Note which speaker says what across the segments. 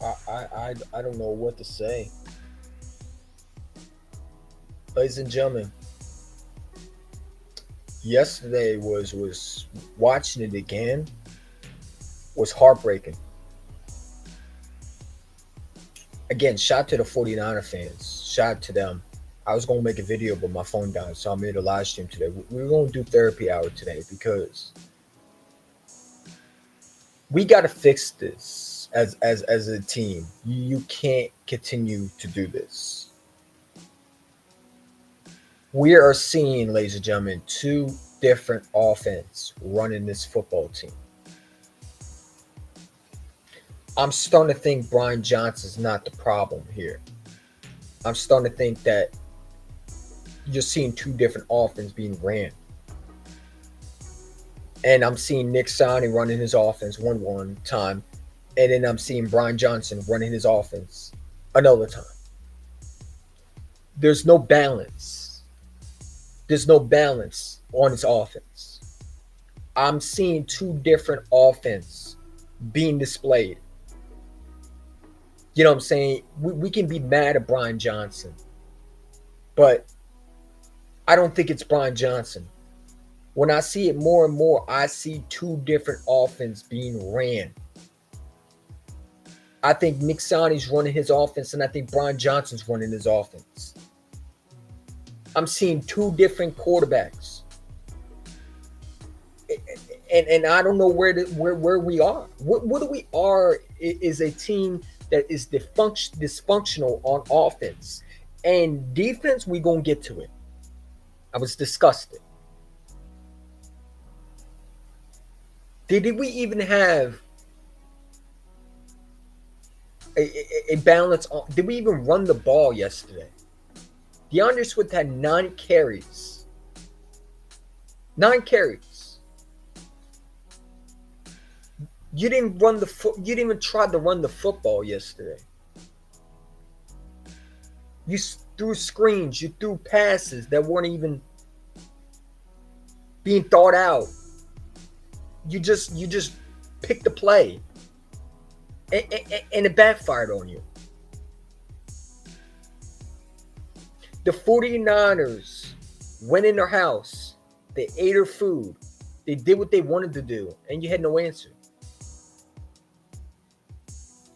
Speaker 1: I don't know what to say. Ladies and gentlemen, yesterday was watching it again was heartbreaking. Again, shout to the 49er fans. Shout to them. I was gonna make a video, but my phone died, so I made a live stream today. We're gonna do therapy hour today because we gotta fix this as a team. You can't continue to do this. We are seeing, ladies and gentlemen, two different offense running this football team. I'm starting to think Brian Johnson's not the problem here. I'm starting to think that you're seeing two different offenses being ran. And I'm seeing Nick Sonney running his offense one time, and then I'm seeing Brian Johnson running his offense another time. There's no balance. There's no balance on his offense. I'm seeing two different offense being displayed. You know what I'm saying? We can be mad at Brian Johnson, but I don't think it's Brian Johnson. When I see it more and more, I see two different offense being ran. I think Nick Sonney's running his offense, and I think Brian Johnson's running his offense. I'm seeing two different quarterbacks, and I don't know where we are. What we are is a team that is dysfunctional on offense and defense. We gonna get to it. I was disgusted. Did we even have a balance on? Did we even run the ball yesterday? DeAndre Swift had 9 carries. 9 carries. You didn't run you didn't even try to run the football yesterday. You threw screens. You threw passes that weren't even being thought out. You just picked the play, and it backfired on you. The 49ers went in their house. They ate their food. They did what they wanted to do, and you had no answer.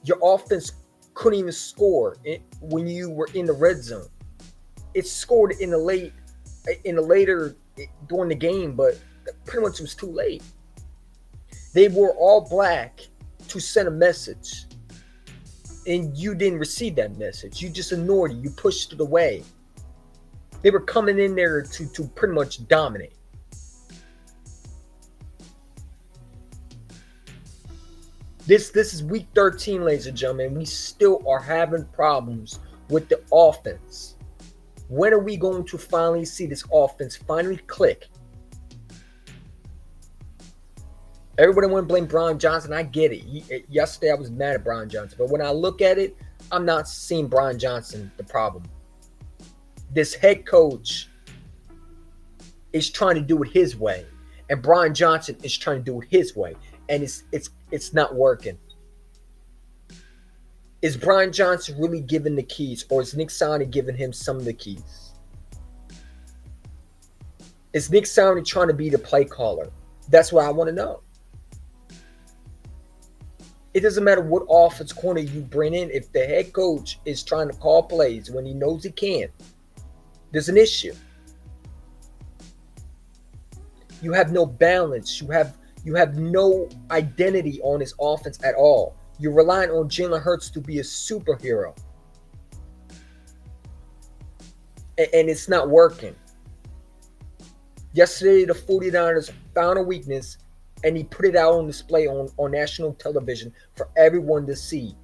Speaker 1: Your offense couldn't even score when you were in the red zone. It scored in the later during the game, but pretty much it was too late. They wore all black to send a message, and you didn't receive that message. You just ignored it. You pushed it away. They were coming in there to pretty much dominate. This is week 13, ladies and gentlemen. We still are having problems with the offense. When are we going to finally see this offense finally click? Everybody want to blame Brian Johnson. I get it. Yesterday I was mad at Brian Johnson. But when I look at it, I'm not seeing Brian Johnson the problem. This head coach is trying to do it his way. And Brian Johnson is trying to do it his way. And it's not working. Is Brian Johnson really giving the keys? Or is Nick Sonney giving him some of the keys? Is Nick Sonney trying to be the play caller? That's what I want to know. It doesn't matter what offense corner you bring in. If the head coach is trying to call plays when he knows he can't, there's an issue. You have no balance. You have no identity on his offense at all. You're relying on Jalen Hurts to be a superhero. And it's not working. Yesterday, the 49ers found a weakness, and he put it out on display on national television for everyone to see.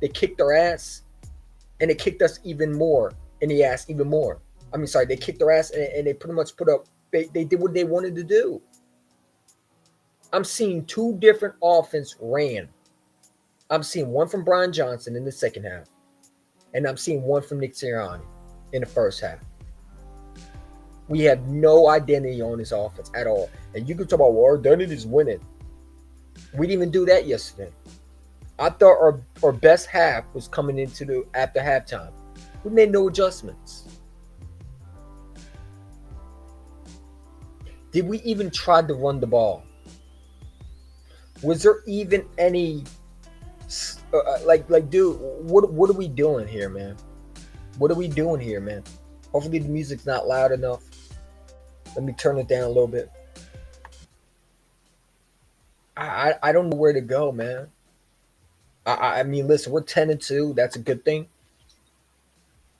Speaker 1: They kicked our ass, and they kicked us even more in the ass, even more. They kicked their ass, and they pretty much put up, they did what they wanted to do. I'm seeing two different offense ran. I'm seeing one from Brian Johnson in the second half, and I'm seeing one from Nick Sirianni in the first half. We have no identity on this offense at all. And you can talk about, well, our identity is winning. We didn't even do that yesterday. I thought our best half was coming into the after halftime. We made no adjustments. Did we even try to run the ball? Was there even any dude? What are we doing here, man? What are we doing here, man? Hopefully the music's not loud enough. Let me turn it down a little bit. I don't know where to go, man. I mean, listen, we're 10-2. That's a good thing.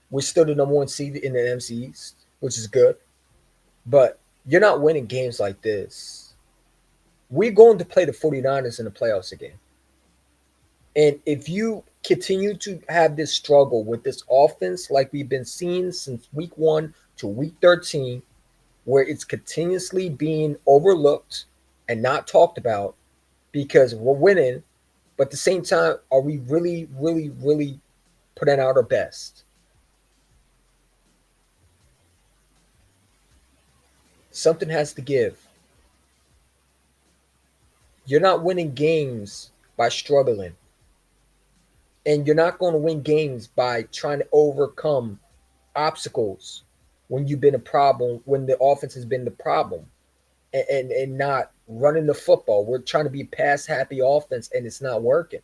Speaker 1: We're still the number one seed in the NFC East, which is good. But you're not winning games like this. We're going to play the 49ers in the playoffs again. And if you continue to have this struggle with this offense, like we've been seeing since week 1 to week 13, where it's continuously being overlooked and not talked about because we're winning, but at the same time, are we really, really, really putting out our best? Something has to give. You're not winning games by struggling. And you're not going to win games by trying to overcome obstacles when you've been a problem, when the offense has been the problem, and not running the football. We're trying to be a pass happy offense, and it's not working.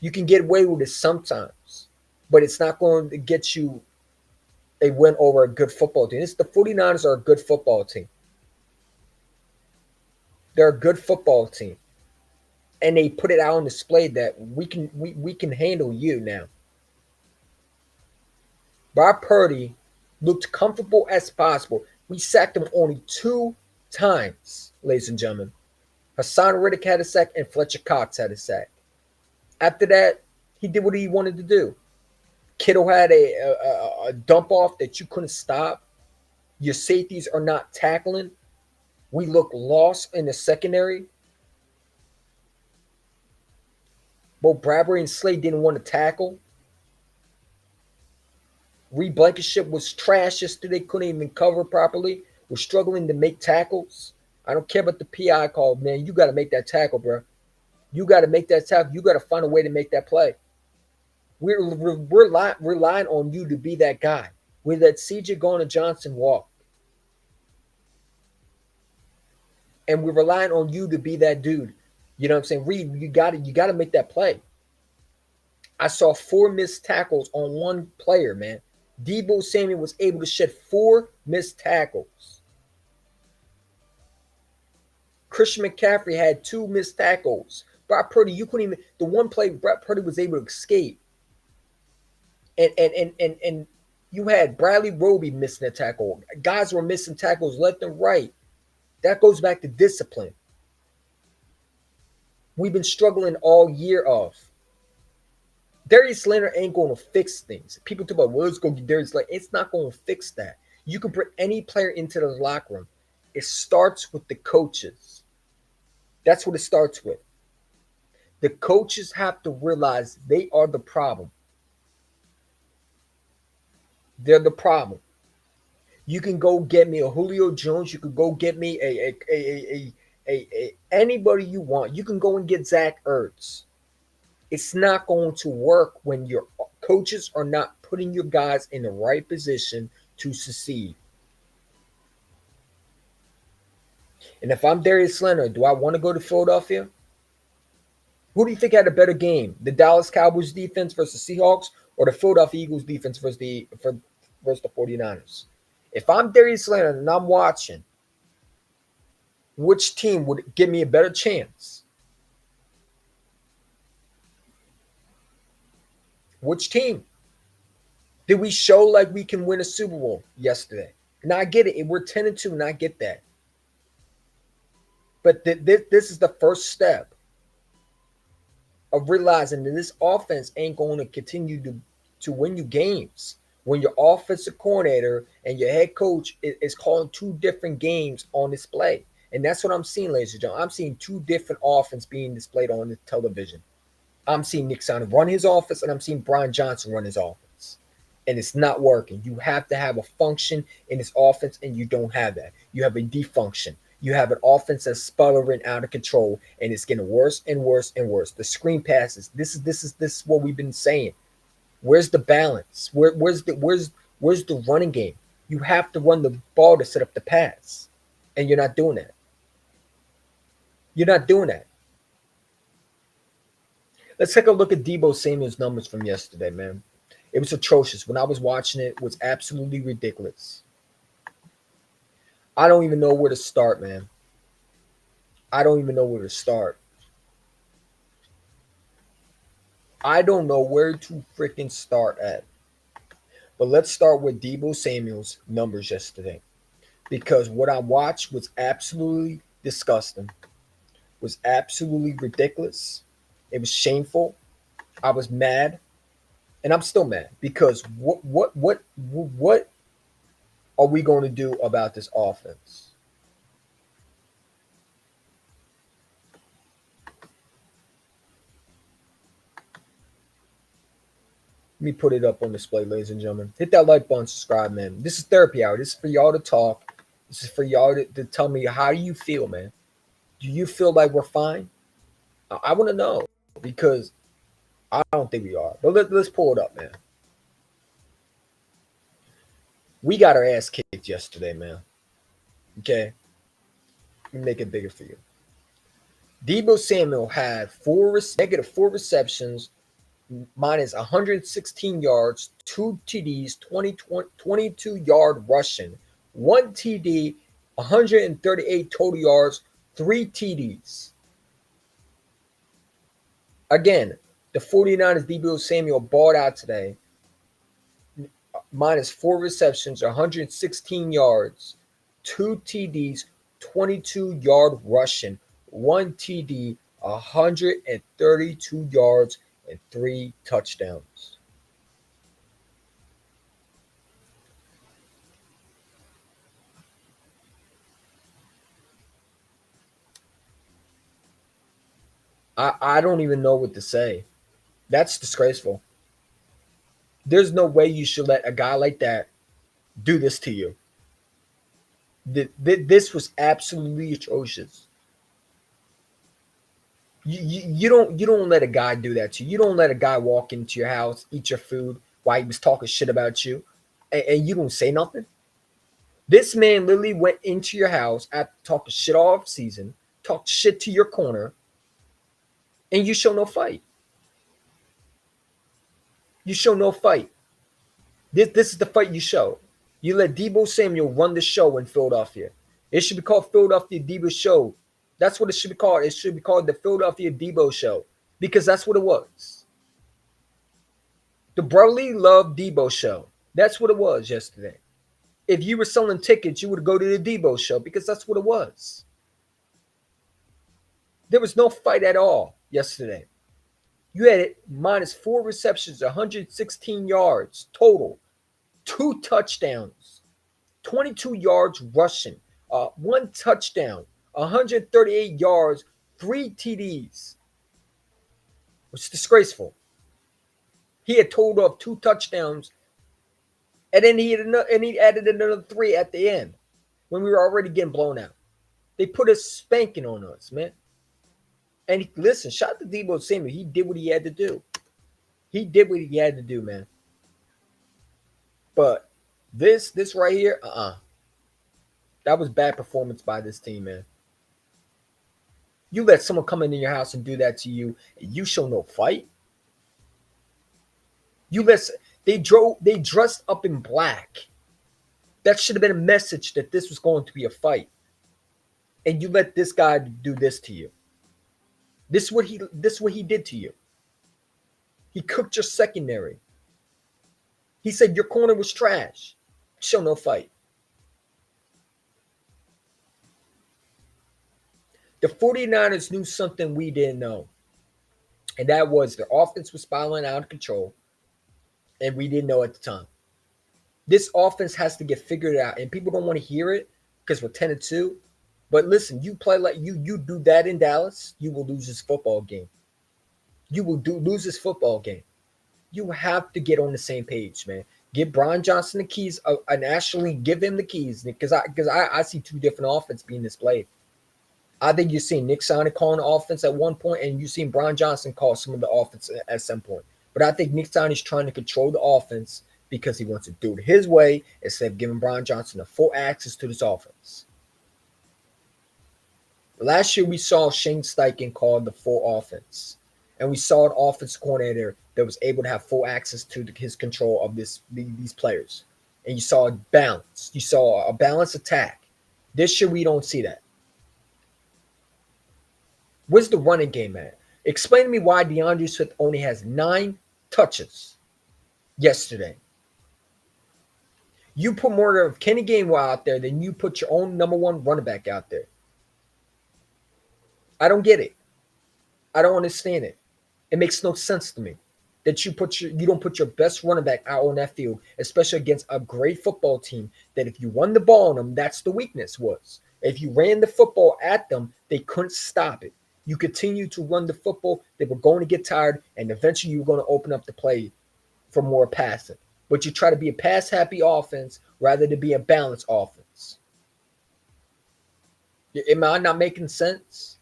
Speaker 1: You can get away with it sometimes, but it's not going to get you a win over a good football team. The 49ers are a good football team. They're a good football team. And they put it out on display that we can handle you now. Brock Purdy looked comfortable as possible. We sacked him only 2 times, ladies and gentlemen. Hassan Riddick had a sack and Fletcher Cox had a sack. After that, he did what he wanted to do. Kittle had a dump off that you couldn't stop. Your safeties are not tackling. We look lost in the secondary. Both Bradbury and Slade didn't want to tackle. Reed Blankenship was trash yesterday. Couldn't even cover properly. We're struggling to make tackles. I don't care about the PI call, man. You got to make that tackle, bro. You got to make that tackle. You got to find a way to make that play. We're relying on you to be that guy. We let CJ Garner-Johnson walk. And we're relying on you to be that dude. You know what I'm saying? Reed, you got to make that play. I saw 4 missed tackles on one player, man. Deebo Samuel was able to shed 4 missed tackles. Christian McCaffrey had 2 missed tackles. Brock Purdy, you couldn't even. The one play Brock Purdy was able to escape. And you had Bradley Roby missing a tackle. Guys were missing tackles left and right. That goes back to discipline. We've been struggling all year of. Darius Leonard ain't going to fix things. People talk about, well, let's go get Darius Leonard. It's not going to fix that. You can bring any player into the locker room. It starts with the coaches. That's what it starts with. The coaches have to realize they are the problem. They're the problem. You can go get me a Julio Jones. You could go get me a anybody you want. You can go and get Zach Ertz. It's not going to work when your coaches are not putting your guys in the right position to succeed. And if I'm Darius Leonard, do I want to go to Philadelphia? Who do you think had a better game? The Dallas Cowboys defense versus the Seahawks or the Philadelphia Eagles defense versus the 49ers? If I'm Darius Leonard and I'm watching, which team would give me a better chance? Which team? Did we show like we can win a Super Bowl yesterday? Now I get it. We're 10-2, and I get that. But this is the first step of realizing that this offense ain't going to continue to win you games when your offensive coordinator and your head coach is calling 2 different games on display. And that's what I'm seeing, ladies and gentlemen. I'm seeing 2 different offenses being displayed on the television. I'm seeing Nick Sirianni run his offense, and I'm seeing Brian Johnson run his offense. And it's not working. You have to have a function in this offense, and you don't have that. You have a defunction. You have an offense that's spiraling out of control, and it's getting worse and worse and worse. The screen passes. This is what we've been saying. Where's the balance? Where's the running game? You have to run the ball to set up the pass, and you're not doing that. You're not doing that. Let's take a look at Debo Samuel's numbers from yesterday, man. It was atrocious. When I was watching it, it was absolutely ridiculous. I don't even know where to start, man. I don't even know where to start. I don't know where to freaking start at. But let's start with Debo Samuel's numbers yesterday. Because what I watched was absolutely disgusting, was absolutely ridiculous. It was shameful. I was mad, and I'm still mad because what are we going to do about this offense? Let me put it up on display, ladies and gentlemen. Hit that like button, subscribe, man. This is therapy hour. This is for y'all to talk. This is for y'all to tell me how you feel, man. Do you feel like we're fine? I want to know because I don't think we are. But let's pull it up, man. We got our ass kicked yesterday, man. Okay? Let me make it bigger for you. Debo Samuel had negative four receptions, minus 116 yards, two TDs, 22 yard rushing, one TD, 138 total yards, three TDs. Again, the 49ers Debo Samuel balled out today, minus four receptions, 116 yards, two TDs, 22 yard rushing, one TD, 132 yards, and three touchdowns. I don't even know what to say. That's disgraceful. There's no way you should let a guy like that do this to you. This was absolutely atrocious. You don't let a guy do that to you. You don't let a guy walk into your house, eat your food while he was talking shit about you, and you don't say nothing. This man literally went into your house after talking shit all season, talked shit to your corner, and you show no fight. You show no fight. This is the fight you show. You let Debo Samuel run the show in Philadelphia. It should be called Philadelphia Debo Show. That's what it should be called. It should be called the Philadelphia Debo Show because that's what it was. The Brotherly Love Debo Show. That's what it was yesterday. If you were selling tickets, you would go to the Debo Show because that's what it was. There was no fight at all yesterday. You had it minus four receptions, 116 yards total, two touchdowns, 22 yards rushing, one touchdown, 138 yards, three TDs. It's disgraceful. He had totaled up two touchdowns, and then he added another three at the end when we were already getting blown out. They put a spanking on us, man. And listen, shout out to Debo Samuel. He did what he had to do. He did what he had to do, man. But this right here, that was bad performance by this team, man. You let someone come into your house and do that to you, and you show no fight. They dressed up in black. That should have been a message that this was going to be a fight. And you let this guy do this to you. This is what he did to you. He cooked your secondary. He said your corner was trash. Show no fight. The 49ers knew something we didn't know. And that was their offense was spiraling out of control. And we didn't know at the time. This offense has to get figured out. And people don't want to hear it because we're 10-2. But listen, you play like you do that in Dallas, you will lose this football game. You will lose this football game. You have to get on the same page, man. Give Brian Johnson the keys and actually give him the keys because I see two different offense being displayed. I think you're seeing Nick Sonic calling the offense at one point, and you're seeing Brian Johnson call some of the offense at some point. But I think Nick Sonic is trying to control the offense because he wants to do it his way instead of giving Brian Johnson the full access to this offense. Last year, we saw Shane Steichen call the full offense, and we saw an offense coordinator that was able to have full access to his control of these players. And you saw a balance. You saw a balanced attack. This year, we don't see that. Where's the running game at? Explain to me why DeAndre Swift only has 9 touches yesterday. You put more of Kenny Gainwell out there than you put your own number one running back out there. I don't get it. I don't understand it. It makes no sense to me that you don't put your best running back out on that field, especially against a great football team. That if you run the ball on them, that's the weakness was. If you ran the football at them, they couldn't stop it. You continue to run the football, they were going to get tired, and eventually you were going to open up the play for more passing. But you try to be a pass-happy offense rather than be a balanced offense. Am I not making sense?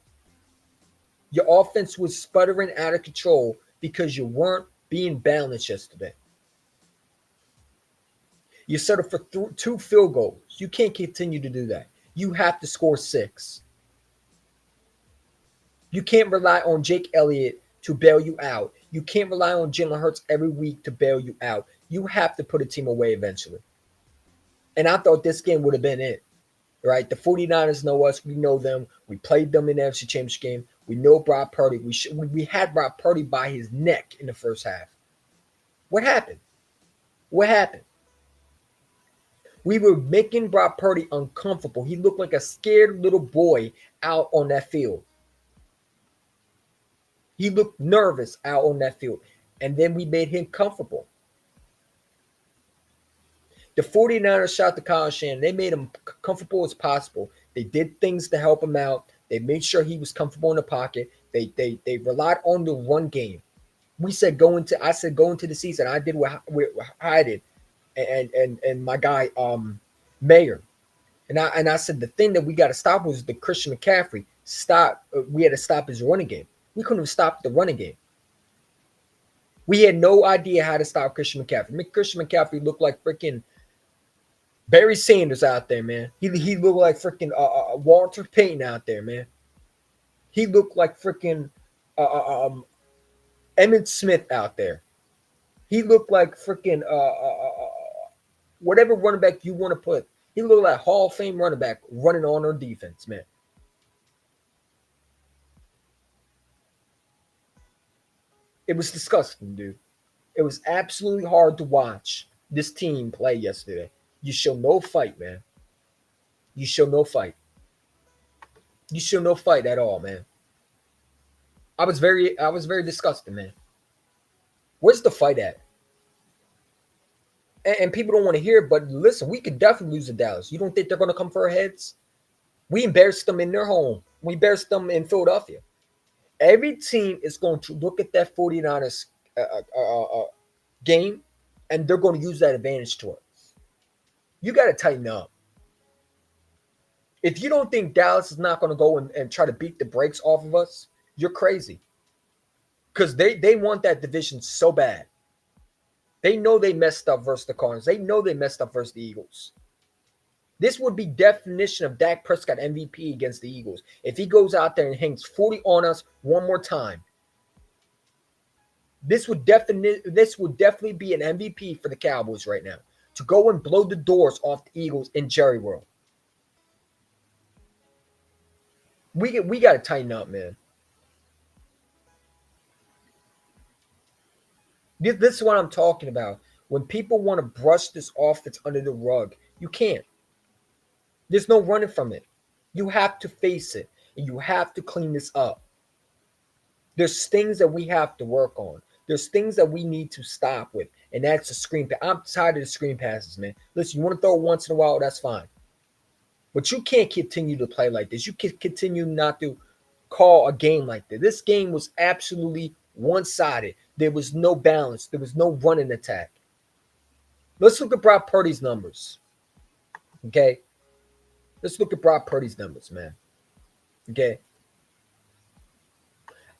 Speaker 1: Your offense was sputtering out of control because you weren't being balanced yesterday. You settled for 2 field goals. You can't continue to do that. You have to score 6. You can't rely on Jake Elliott to bail you out. You can't rely on Jalen Hurts every week to bail you out. You have to put a team away eventually. And I thought this game would have been it, right? The 49ers know us. We know them. We played them in the NFC Championship game. We know Brock Purdy. We had Brock Purdy by his neck in the first half. What happened? What happened? We were making Brock Purdy uncomfortable. He looked like a scared little boy out on that field. He looked nervous out on that field. And then we made him comfortable. The 49ers shot the Kyle Shanahan. They made him comfortable as possible. They did things to help him out. They made sure he was comfortable in the pocket. They relied on the run game. I said go into the season. I did what I did. And my guy Mayer. And I said the thing that we got to stop was the Christian McCaffrey. We had to stop his running game. We couldn't have stopped the running game. We had no idea how to stop Christian McCaffrey. Christian McCaffrey looked like freaking Barry Sanders out there, man. He looked like freaking Walter Payton out there, man. He looked like freaking Emmitt Smith out there. He looked like freaking whatever running back you want to put. He looked like Hall of Fame running back running on our defense, man. It was disgusting, dude. It was absolutely hard to watch this team play yesterday. You show no fight, man. You show no fight. You show no fight at all, man. I was very disgusted, man. Where's the fight at? And people don't want to hear it, but listen, we could definitely lose to Dallas. You don't think they're going to come for our heads? We embarrassed them in their home. We embarrassed them in Philadelphia. Every team is going to look at that 49ers game, and they're going to use that advantage to us. You got to tighten up. If you don't think Dallas is not going to go and try to beat the brakes off of us, you're crazy. Because they want that division so bad. They know they messed up versus the Cardinals. They know they messed up versus the Eagles. This would be definition of Dak Prescott MVP against the Eagles. If he goes out there and hangs 40 on us one more time, this would definitely be an MVP for the Cowboys right now. To go and blow the doors off the Eagles in Jerry World. We got to tighten up, man. This is what I'm talking about. When people want to brush this offense under the rug, you can't. There's no running from it. You have to face it, and you have to clean this up. There's things that we have to work on. There's things that we need to stop with, and that's the screen pass. I'm tired of the screen passes, man. Listen, you want to throw it once in a while, that's fine. But you can't continue to play like this. You can continue not to call a game like this. This game was absolutely one-sided. There was no balance. There was no running attack. Let's look at Brock Purdy's numbers. Okay. Let's look at Brock Purdy's numbers, man. Okay.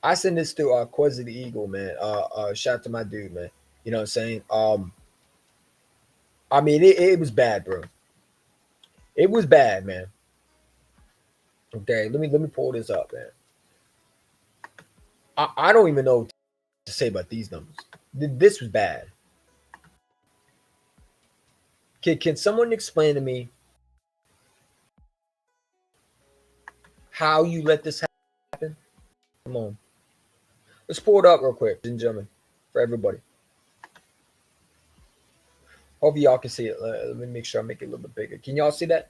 Speaker 1: I send this to Quasi the Eagle, man. Shout out to my dude, man. You know what I'm saying? I mean, it was bad, bro. It was bad, man. Okay, let me pull this up, man. I don't even know what to say about these numbers. This was bad. Can someone explain to me how you let this happen? Come on. Let's pull it up real quick, ladies and gentlemen, for everybody. Hopefully y'all can see it. Let me make sure I make it a little bit bigger. Can y'all see that?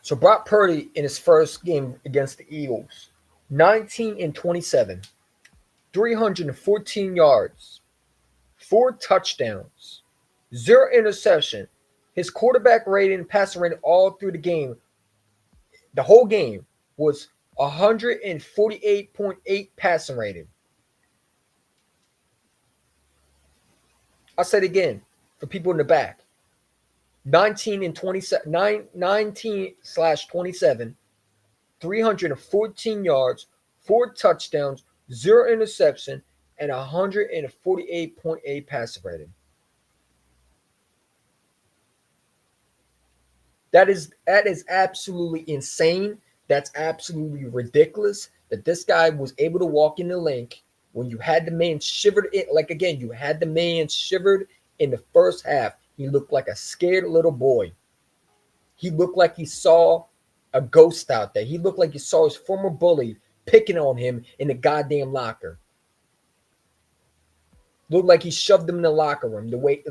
Speaker 1: So Brock Purdy in his first game against the Eagles, 19 and 27, 314 yards, 4 touchdowns, 0 interception. His quarterback rating, passing rating all through the game, the whole game was 148.8 passing rating. I'll say it again for people in the back. 19 and 27, 19/27, 314 yards, 4 touchdowns, 0 interception, and 148.8 passer rating. That is absolutely insane. That's absolutely ridiculous that this guy was able to walk in the link when you had the man shivered it. Like again, you had the man shivered in the first half. He looked like a scared little boy. He looked like he saw a ghost out there. He looked like he saw his former bully picking on him in the goddamn locker. Looked like he shoved him in the locker room, the way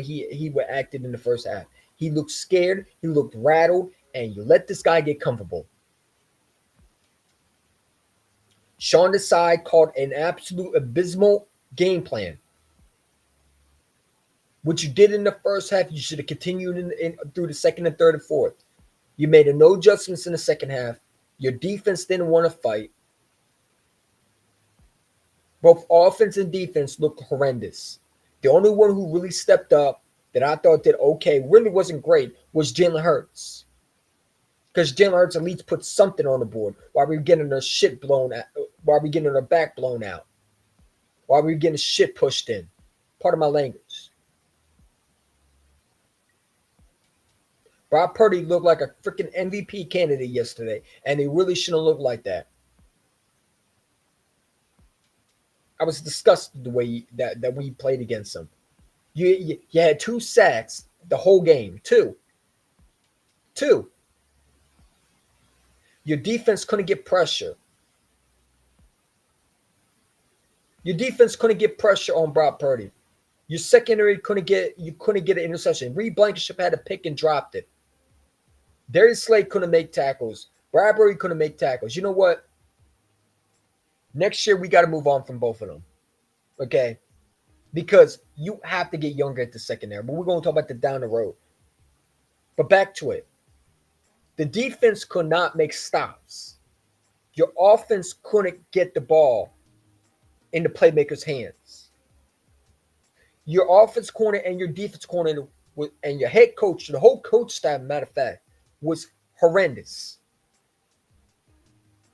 Speaker 1: he acted in the first half. He looked scared, he looked rattled, and you let this guy get comfortable. Sean Desai called an absolute abysmal game plan. What you did in the first half, you should have continued in through the second and third and fourth. You made no adjustments in the second half. Your defense didn't want to fight. Both offense and defense looked horrendous. The only one who really stepped up that I thought did okay, really wasn't great, was Jalen Hurts. Because Jalen Hurts at least put something on the board while we were getting our shit blown out, while we were getting our back blown out, while we were getting shit pushed in. Part of my language. Brock Purdy looked like a freaking MVP candidate yesterday, and he really shouldn't look like that. I was disgusted the way that we played against him. You had 2 sacks the whole game. Two. Your defense couldn't get pressure. Your defense couldn't get pressure on Brock Purdy. Your secondary couldn't get an interception. Reed Blankenship had a pick and dropped it. Darius Slade couldn't make tackles. Bradbury couldn't make tackles. You know what? Next year we got to move on from both of them. Okay? Because you have to get younger at the secondary. But we're going to talk about that down the road. But back to it. The defense could not make stops. Your offense couldn't get the ball in the playmaker's hands. Your offense corner and your defense corner and your head coach, the whole coach staff, matter of fact, was horrendous,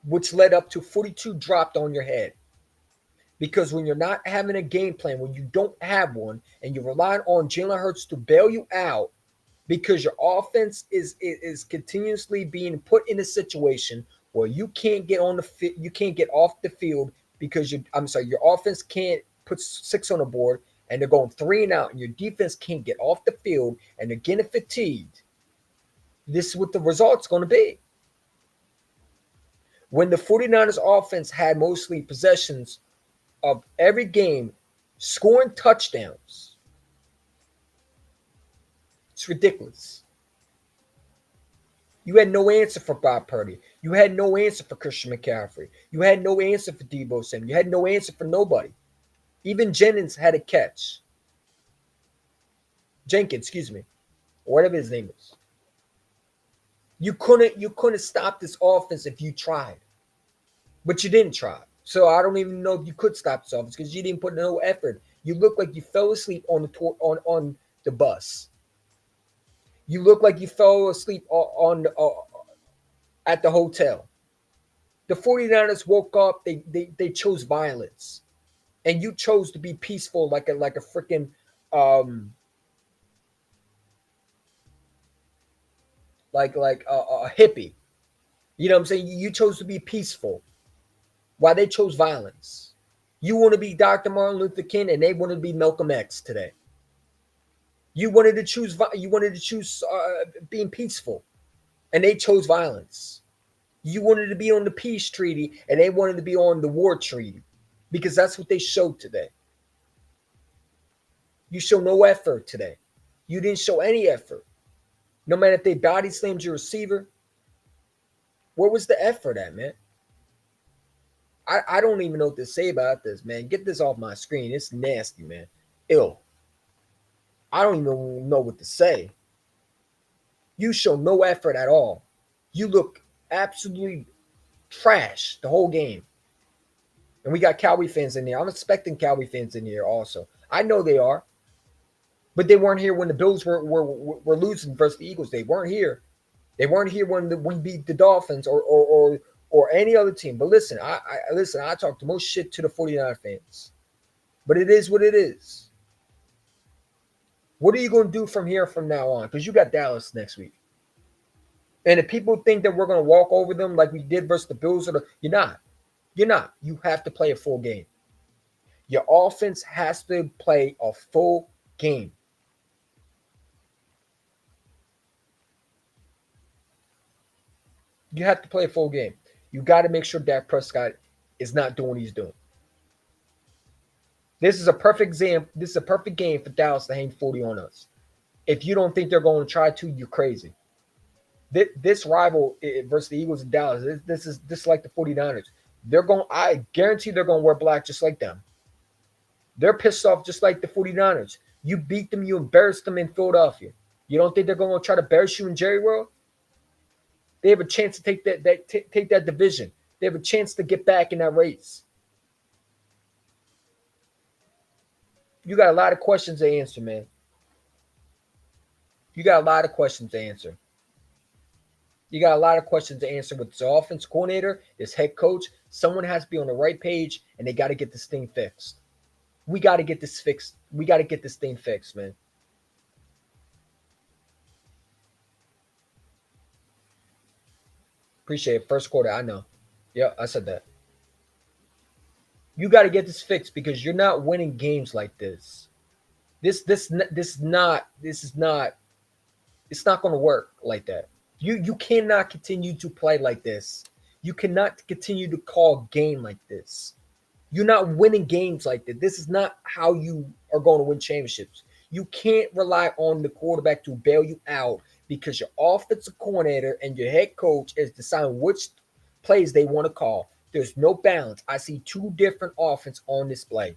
Speaker 1: which led up to 42 dropped on your head. Because when you're not having a game plan, when you don't have one, and you're relying on Jalen Hurts to bail you out because your offense is continuously being put in a situation where you can't get off the field because your offense can't put 6 on the board and they're going 3 and out, and your defense can't get off the field and they're getting fatigued. This is what the result's going to be. When the 49ers offense had mostly possessions of every game, scoring touchdowns, it's ridiculous. You had no answer for Brock Purdy. You had no answer for Christian McCaffrey. You had no answer for Deebo Samuel. You had no answer for nobody. Even Jennings had a catch. Jenkins, excuse me, or whatever his name is. You couldn't stop this offense if you tried. but you didn't try. So I don't even know if you could stop this offense because you didn't put no effort. You look like you fell asleep on on the bus. You look like you fell asleep at the hotel. The 49ers woke up. They chose violence, and you chose to be peaceful like a freaking um a hippie. You know what I'm saying? You chose to be peaceful while they chose violence. You want to be Dr. Martin Luther King, and they wanted to be Malcolm X today. You wanted to choose being peaceful, and they chose violence. You wanted to be on the peace treaty, and they wanted to be on the war treaty, because that's what they showed today. You show no effort today. You didn't show any effort. No matter if they body slammed your receiver, where was the effort at, man? I don't even know what to say about this, man. Get this off my screen. It's nasty, man. Ill. I don't even know what to say. You show no effort at all. You look absolutely trash the whole game. And we got Cowboy fans in there. I'm expecting Cowboy fans in here also. I know they are, but they weren't here when the Bills were losing versus the Eagles. They weren't here. They weren't here when we beat the Dolphins or any other team. But listen, I talk the most shit to the 49 fans. But it is what it is. What are you going to do from here from now on? Because you got Dallas next week. And if people think that we're going to walk over them like we did versus the Bills, you're not. You're not. You have to play a full game. Your offense has to play a full game. You have to play a full game. You got to make sure Dak Prescott is not doing what he's doing. This is a perfect example. This is a perfect game for Dallas to hang 40 on us. If you don't think they're going to try to, you're crazy. This rival versus the Eagles and Dallas, this is like the 49ers. I guarantee they're going to wear black just like them. They're pissed off just like the 49ers. You beat them, you embarrassed them in Philadelphia. You don't think they're going to try to embarrass you in Jerry World? They have a chance to take that division. They have a chance to get back in that race. You got a lot of questions to answer, man. You got a lot of questions to answer. You got a lot of questions to answer with this offense coordinator, this head coach. Someone has to be on the right page, and they got to get this thing fixed. We got to get this fixed. We got to get this thing fixed, man. Appreciate it. First quarter, I know. Yeah, I said that. You got to get this fixed because you're not winning games like this. This is not. It's not going to work like that. You cannot continue to play like this. You cannot continue to call game like this. You're not winning games like that. This is not how you are going to win championships. You can't rely on the quarterback to bail you out because your offensive coordinator and your head coach is deciding which plays they want to call. There's no balance. I see two different offense on display.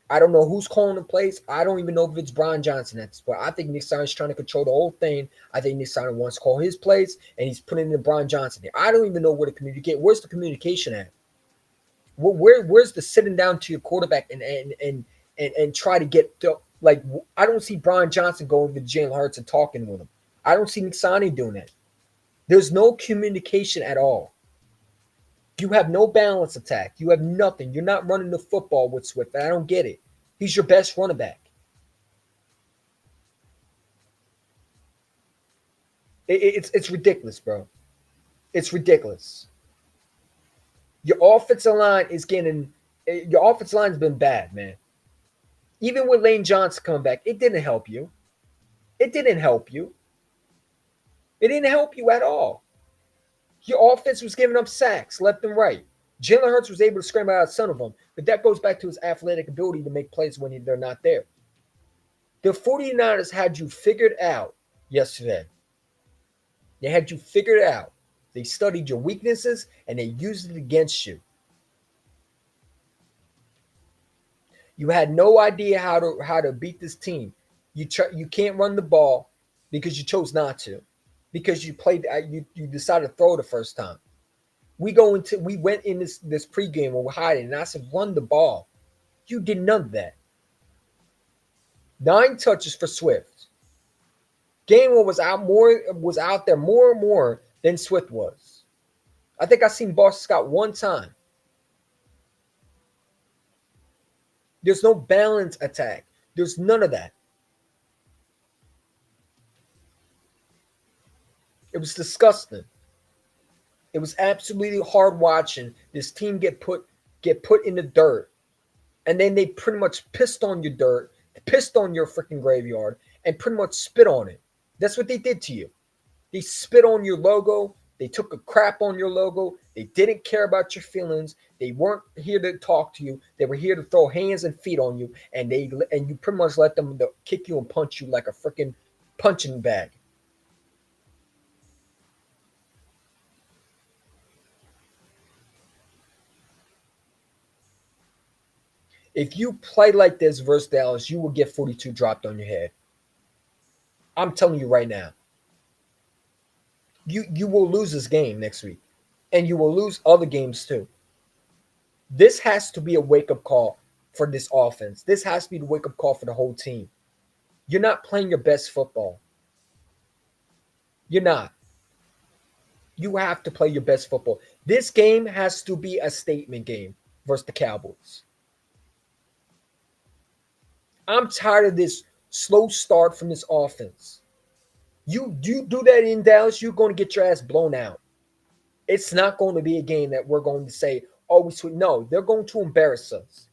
Speaker 1: I don't know who's calling the plays. I don't even know if it's Brian Johnson at this point. I think Nick Sirianni's trying to control the whole thing. I think Nick Sirianni wants to call his plays, and he's putting in Brian Johnson there. I don't even know where to communicate. Where's the communication at? Where's the sitting down to your quarterback and try to get to, like, I don't see Brian Johnson going to Jalen Hurts and talking with him. I don't see Nick Sirianni doing that. There's no communication at all. You have no balance attack. You have nothing. You're not running the football with Swift. I don't get it. He's your best running back. It's ridiculous, bro. It's ridiculous. Your offensive line is getting. Your offensive line's been bad, man. Even with Lane Johnson coming back, it didn't help you. It didn't help you. It didn't help you at all. Your offense was giving up sacks left and right. Jalen Hurts was able to scramble out some of them, but that goes back to his athletic ability to make plays when they're not there. The 49ers had you figured out yesterday. They had you figured out. They studied your weaknesses and they used it against you. You had no idea how to beat this team. You can't run the ball because you chose not to. Because you decided to throw the first time. We went in this pregame where we're hiding, and I said, run the ball. You did none of that. 9 touches for Swift. Gainwell was out there more and more than Swift was. I think I seen Boston Scott one time. There's no balance attack. There's none of that. It was disgusting. It was absolutely hard watching this team get put in the dirt, and then they pretty much pissed on your dirt, pissed on your freaking graveyard, and pretty much spit on it. That's what they did to you. They spit on your logo. They took a crap on your logo. They didn't care about your feelings. They weren't here to talk to you. They were here to throw hands and feet on you, and you pretty much let them kick you and punch you like a freaking punching bag. If you play like this versus Dallas, you will get 42 dropped on your head. I'm telling you right now. You will lose this game next week, and you will lose other games too. This has to be a wake-up call for this offense. This has to be the wake-up call for the whole team. You're not playing your best football. You're not. You have to play your best football. This game has to be a statement game versus the Cowboys. I'm tired of this slow start from this offense. You do that in Dallas, you're going to get your ass blown out. It's not going to be a game that we're going to say, oh, we sweet. No, they're going to embarrass us.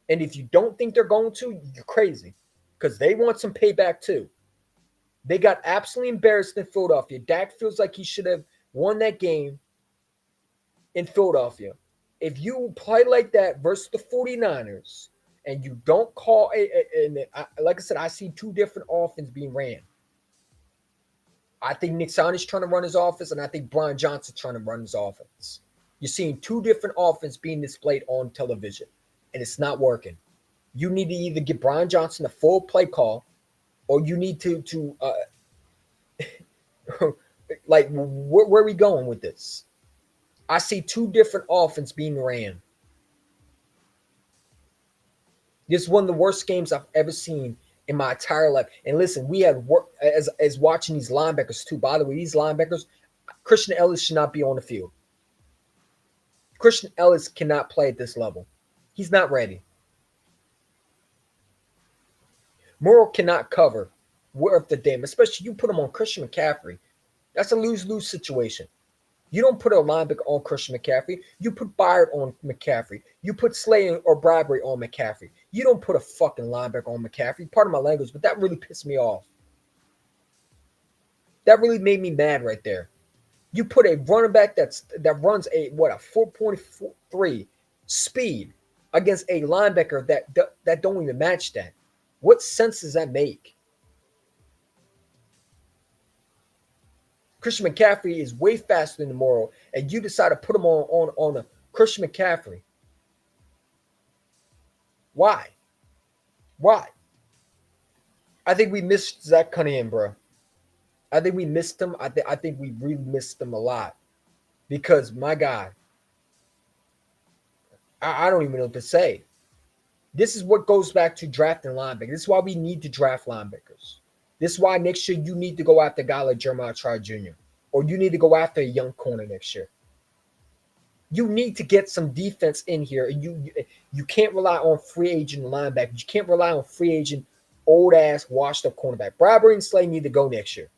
Speaker 1: And if you don't think they're going to, you're crazy, because they want some payback too. They got absolutely embarrassed in Philadelphia. Dak feels like he should have won that game in Philadelphia. If you play like that versus the 49ers and you don't call it, and like I said, I see 2 different offenses being ran. I think Nick Sirianni's trying to run his offense, and I think Brian Johnson's trying to run his offense. You're seeing 2 different offenses being displayed on television, and it's not working. You need to either give Brian Johnson a full play call, or you need to like, where are we going with this? I see 2 different offenses being ran. This is one of the worst games I've ever seen in my entire life. And listen, we had work as watching these linebackers too. By the way, these linebackers, Christian Ellis should not be on the field. Christian Ellis cannot play at this level. He's not ready. Morrow cannot cover worth the damn, especially you put him on Christian McCaffrey. That's a lose-lose situation. You don't put a linebacker on Christian McCaffrey. You put Byard on McCaffrey. You put Slay or Bradbury on McCaffrey. You don't put a fucking linebacker on McCaffrey. Pardon my language, but that really pissed me off. That really made me mad right there. You put a running back that runs a 4.3 speed against a linebacker that don't even match that. What sense does that make? Christian McCaffrey is way faster than Morrow, and you decide to put him on a Christian McCaffrey. Why? I think we missed Zach Cunningham, bro. I think we missed him. I think we really missed him a lot, because my God, I don't even know what to say. This is what goes back to drafting linebackers. This is why we need to draft linebackers. This is why next year you need to go after a guy like Jeremiah Trout Jr. or you need to go after a young corner next year. You need to get some defense in here. You can't rely on free agent linebackers. You can't rely on free agent old-ass washed-up cornerback. Bradbury and Slay need to go next year.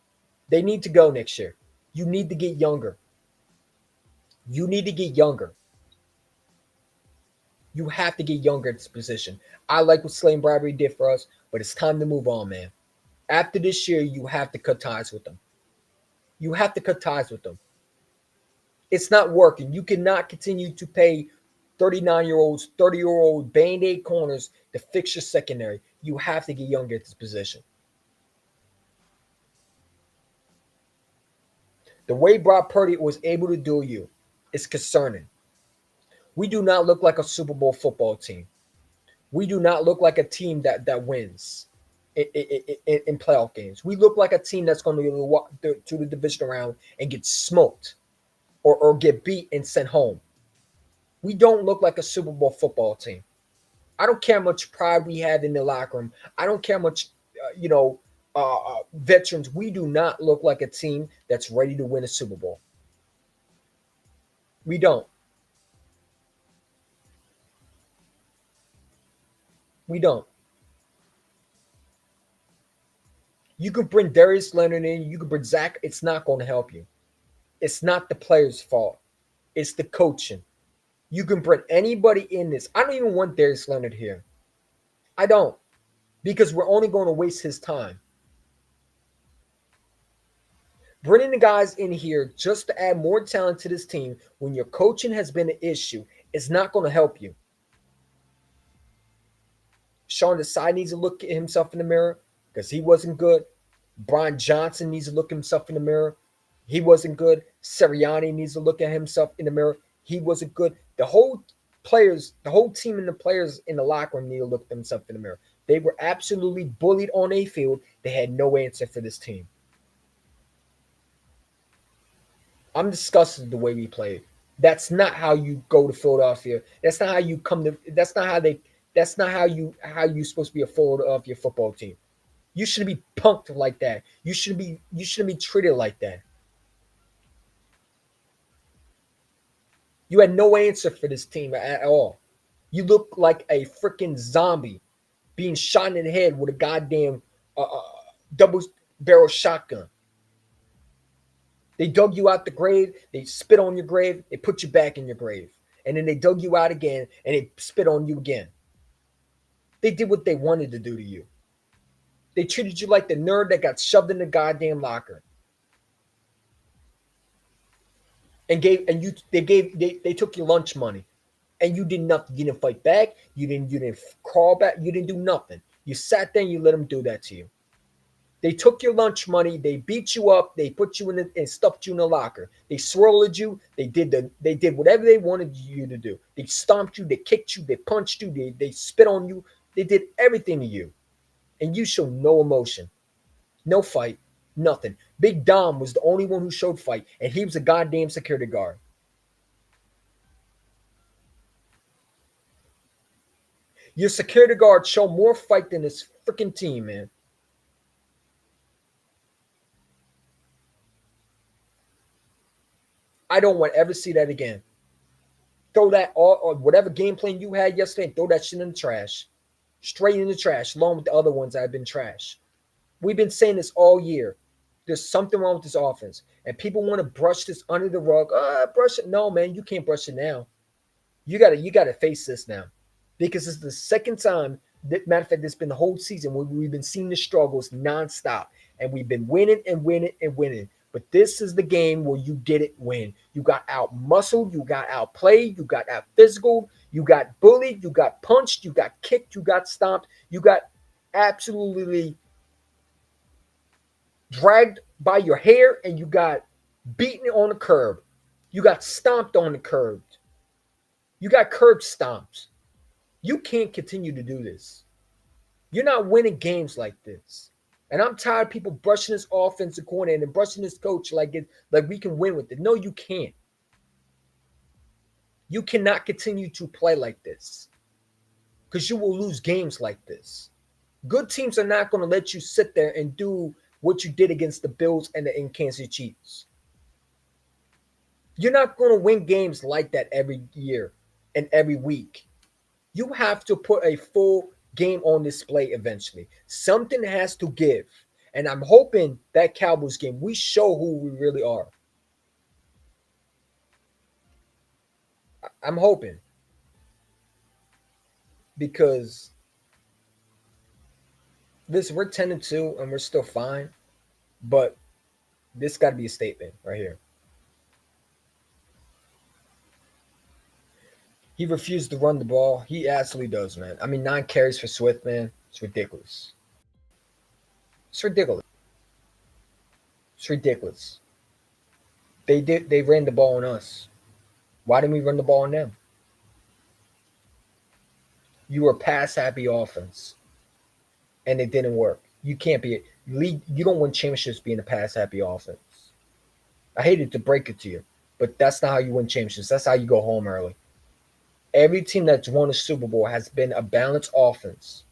Speaker 1: They need to go next year. You need to get younger. You need to get younger. You have to get younger at this position. I like what Slay and Bradbury did for us, but it's time to move on, man. After this year, you have to cut ties with them. You have to cut ties with them. It's not working. You cannot continue to pay 39-year-olds, 30-year-old Band-Aid corners to fix your secondary. You have to get younger at this position. The way Brock Purdy was able to do you is concerning. We do not look like a Super Bowl football team. We do not look like a team that wins in playoff games. We look like a team that's going to go to the division round and get smoked. or get beat and sent home. We don't look like a Super Bowl football team. I don't care how much pride we have in the locker room. I don't care how much, veterans. We do not look like a team that's ready to win a Super Bowl. We don't. We don't. You could bring Darius Leonard in. You could bring Zach. It's not going to help you. It's not the player's fault. It's the coaching. You can bring anybody in this. I don't even want Darius Leonard here. I don't. Because we're only going to waste his time. Bringing the guys in here just to add more talent to this team when your coaching has been an issue is not going to help you. Sean Desai needs to look at himself in the mirror because he wasn't good. Brian Johnson needs to look at himself in the mirror. He wasn't good. Sirianni needs to look at himself in the mirror. He wasn't good. The whole team and the players in the locker room need to look at themselves in the mirror. They were absolutely bullied on a field. They had no answer for this team. I'm disgusted the way we played. That's not how you go to Philadelphia. That's not how you come to. That's not how you supposed to be a Philadelphia football team. You shouldn't be punked like that. You shouldn't be treated like that. You had no answer for this team at all. You look like a freaking zombie being shot in the head with a goddamn double barrel shotgun. They dug you out the grave. They spit on your grave. They put you back in your grave. And then they dug you out again and they spit on you again. They did what they wanted to do to you. They treated you like the nerd that got shoved in the goddamn locker. And they took your lunch money. And you did nothing. You didn't fight back. You didn't crawl back. You didn't do nothing. You sat there and you let them do that to you. They took your lunch money. They beat you up. They put you in and stuffed you in a locker. They swirled you. They did whatever they wanted you to do. They stomped you. They kicked you. They punched you. They spit on you. They did everything to you, and you showed no emotion, no fight, nothing. Big Dom was the only one who showed fight, and he was a goddamn security guard. Your security guard showed more fight than this freaking team, man. I don't want to ever see that again. Throw that all or whatever game plan you had yesterday and throw that shit in the trash. Straight in the trash, along with the other ones that have been trash. We've been saying this all year. There's something wrong with this offense. And people want to brush this under the rug. Brush it. No, man, you can't brush it now. You gotta face this now. Because it's the second time, matter of fact, it's been the whole season where we've been seeing the struggles nonstop. And we've been winning and winning and winning. But this is the game where you didn't win. You got out muscled, you got outplayed, you got out physical, you got bullied, you got punched, you got kicked, you got stomped, you got absolutely dragged by your hair, and you got beaten on the curb. You got stomped on the curb. You got curb stomped. You can't continue to do this. You're not winning games like this. And I'm tired of people brushing this offensive coordinator and brushing this coach like we can win with it. No, you can't. You cannot continue to play like this because you will lose games like this. Good teams are not going to let you sit there and do what you did against the Bills and the Kansas City Chiefs. You're not going to win games like that every year and every week. You have to put a full game on display eventually. Something has to give. And I'm hoping that Cowboys game, we show who we really are. I'm hoping. Because we're 10-2 and we're still fine. But this got to be a statement right here. He refused to run the ball. He absolutely does, man. I mean, 9 carries for Swift, man. It's ridiculous. It's ridiculous. It's ridiculous. They ran the ball on us. Why didn't we run the ball on them? You were a pass happy offense. And it didn't work. You can't be you don't win championships being a pass happy offense. I hated to break it to you. but that's not how you win championships. That's how you go home early. Every team that's won a Super Bowl has been a balanced offense.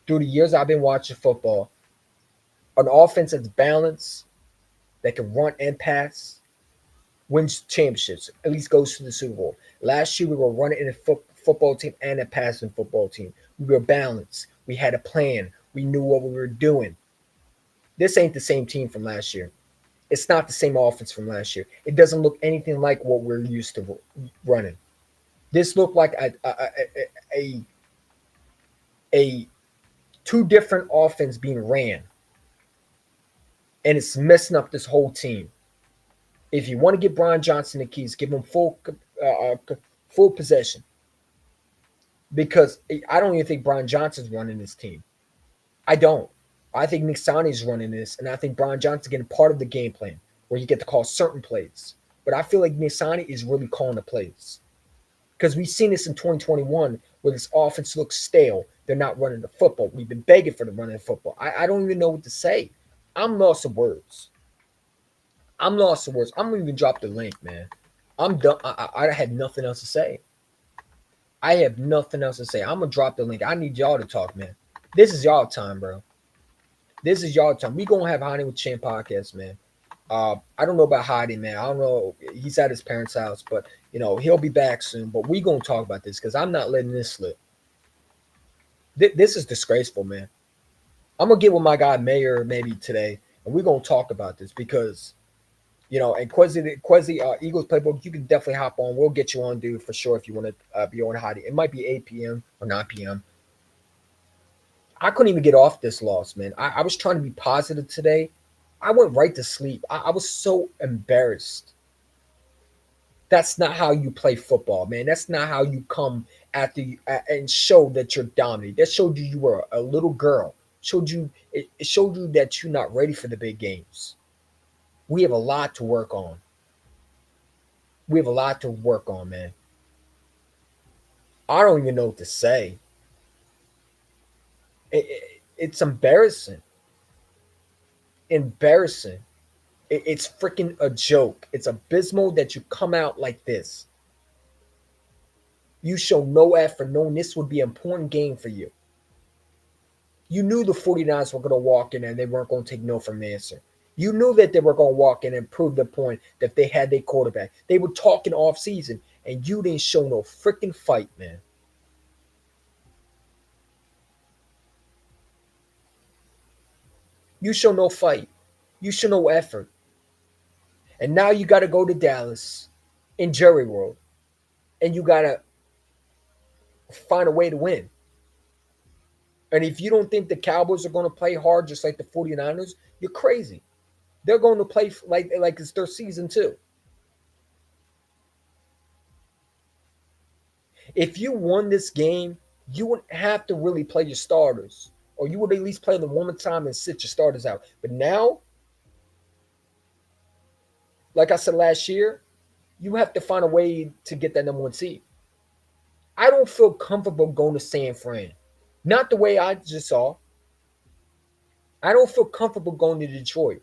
Speaker 1: Through the years I've been watching football, an offense that's balanced, that can run and pass, wins championships, at least goes to the Super Bowl. Last year, we were running in a football team and a passing football team. We were balanced. We had a plan. We knew what we were doing. This ain't the same team from last year. It's not the same offense from last year. It doesn't look anything like what we're used to running. This looked like a, a two different offense being ran, and it's messing up this whole team. If you want to give Brian Johnson the keys, give him full possession. Because I don't even think Brian Johnson's running this team. I don't. I think Nick Sirianni's running this, and I think Brian Johnson's getting part of the game plan where you get to call certain plays. But I feel like Nick Sirianni is really calling the plays. Because we've seen this in 2021 where this offense looks stale. They're not running the football. We've been begging for the running the football. I don't even know what to say. I'm lost of words. I'm lost of words. I'm going to even drop the link, man. I'm done. I had nothing else to say. I have nothing else to say. I'm going to drop the link. I need y'all to talk, man. This is y'all time, bro. This is y'all time. We going to have Hiding with Champ podcast, man. I don't know about Hiding, man. I don't know. He's at his parents' house, but, you know, he'll be back soon. But we going to talk about this because I'm not letting this slip. This is disgraceful, man. I'm going to get with my guy Mayor maybe today, and we're going to talk about this because, you know, and Quezzy Eagles Playbook, you can definitely hop on. We'll get you on, dude, for sure if you want to be on Hiding. It might be 8 p.m. or 9 p.m. I couldn't even get off this loss, man. I was trying to be positive today. I went right to sleep. I was so embarrassed. That's not how you play football, man. That's not how you come after you and show that you're dominant. That showed you were a little girl. It showed you that you're not ready for the big games. We have a lot to work on. We have a lot to work on, man. I don't even know what to say. It's embarrassing. Embarrassing. It's freaking a joke. It's abysmal that you come out like this. You show no effort knowing this would be an important game for you. You knew the 49ers were going to walk in and they weren't going to take no for an answer. You knew that they were going to walk in and prove the point that they had their quarterback. They were talking off season, and you didn't show no freaking fight, man. You show no fight. You show no effort. And now you got to go to Dallas in Jerry World, and you got to find a way to win. And if you don't think the Cowboys are going to play hard just like the 49ers, you're crazy. They're going to play like it's their season too. If you won this game, you wouldn't have to really play your starters. Or you would at least play them one more time and sit your starters out. But now, like I said last year, you have to find a way to get that number one seed. I don't feel comfortable going to San Fran. Not the way I just saw. I don't feel comfortable going to Detroit.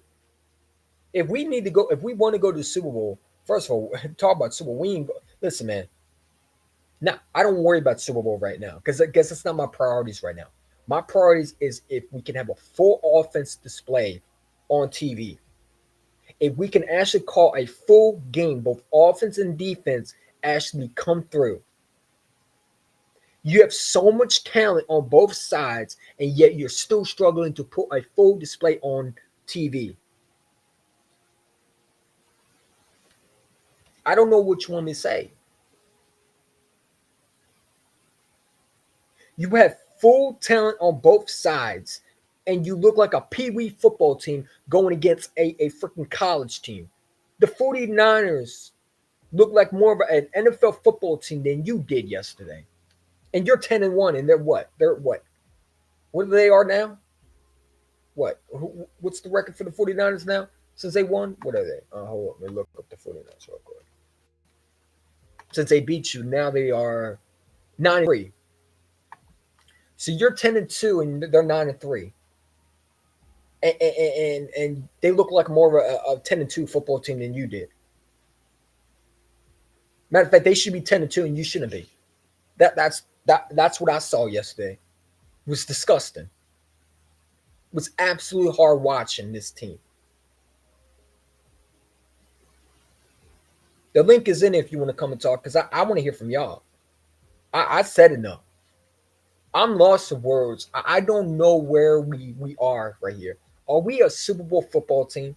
Speaker 1: If we want to go to the Super Bowl, first of all, talk about Super Bowl. We ain't listen, man. Now, I don't worry about Super Bowl right now because I guess that's not my priorities right now. My priorities is if we can have a full offense display on TV. If we can actually call a full game, both offense and defense actually come through. You have so much talent on both sides, and yet you're still struggling to put a full display on TV. I don't know which one to say. You have full talent on both sides, and you look like a pee-wee football team going against a freaking college team. The 49ers look like more of an NFL football team than you did yesterday. And you're 10-1, and they're what? They're what? What they are now? What? What's the record for the 49ers now since they won? What are they? Hold on. Let me look up the 49ers real quick. Since they beat you, now they are 9-3. So you're 10-2, and they're 9-3. And they look like more of a 10-2 football team than you did. Matter of fact, they should be 10-2, and you shouldn't be. That's what I saw yesterday. It was disgusting. It was absolutely hard watching this team. The link is in it if you want to come and talk, because I want to hear from y'all. I said enough. I'm lost of words. I don't know where we are right here. Are we a Super Bowl football team?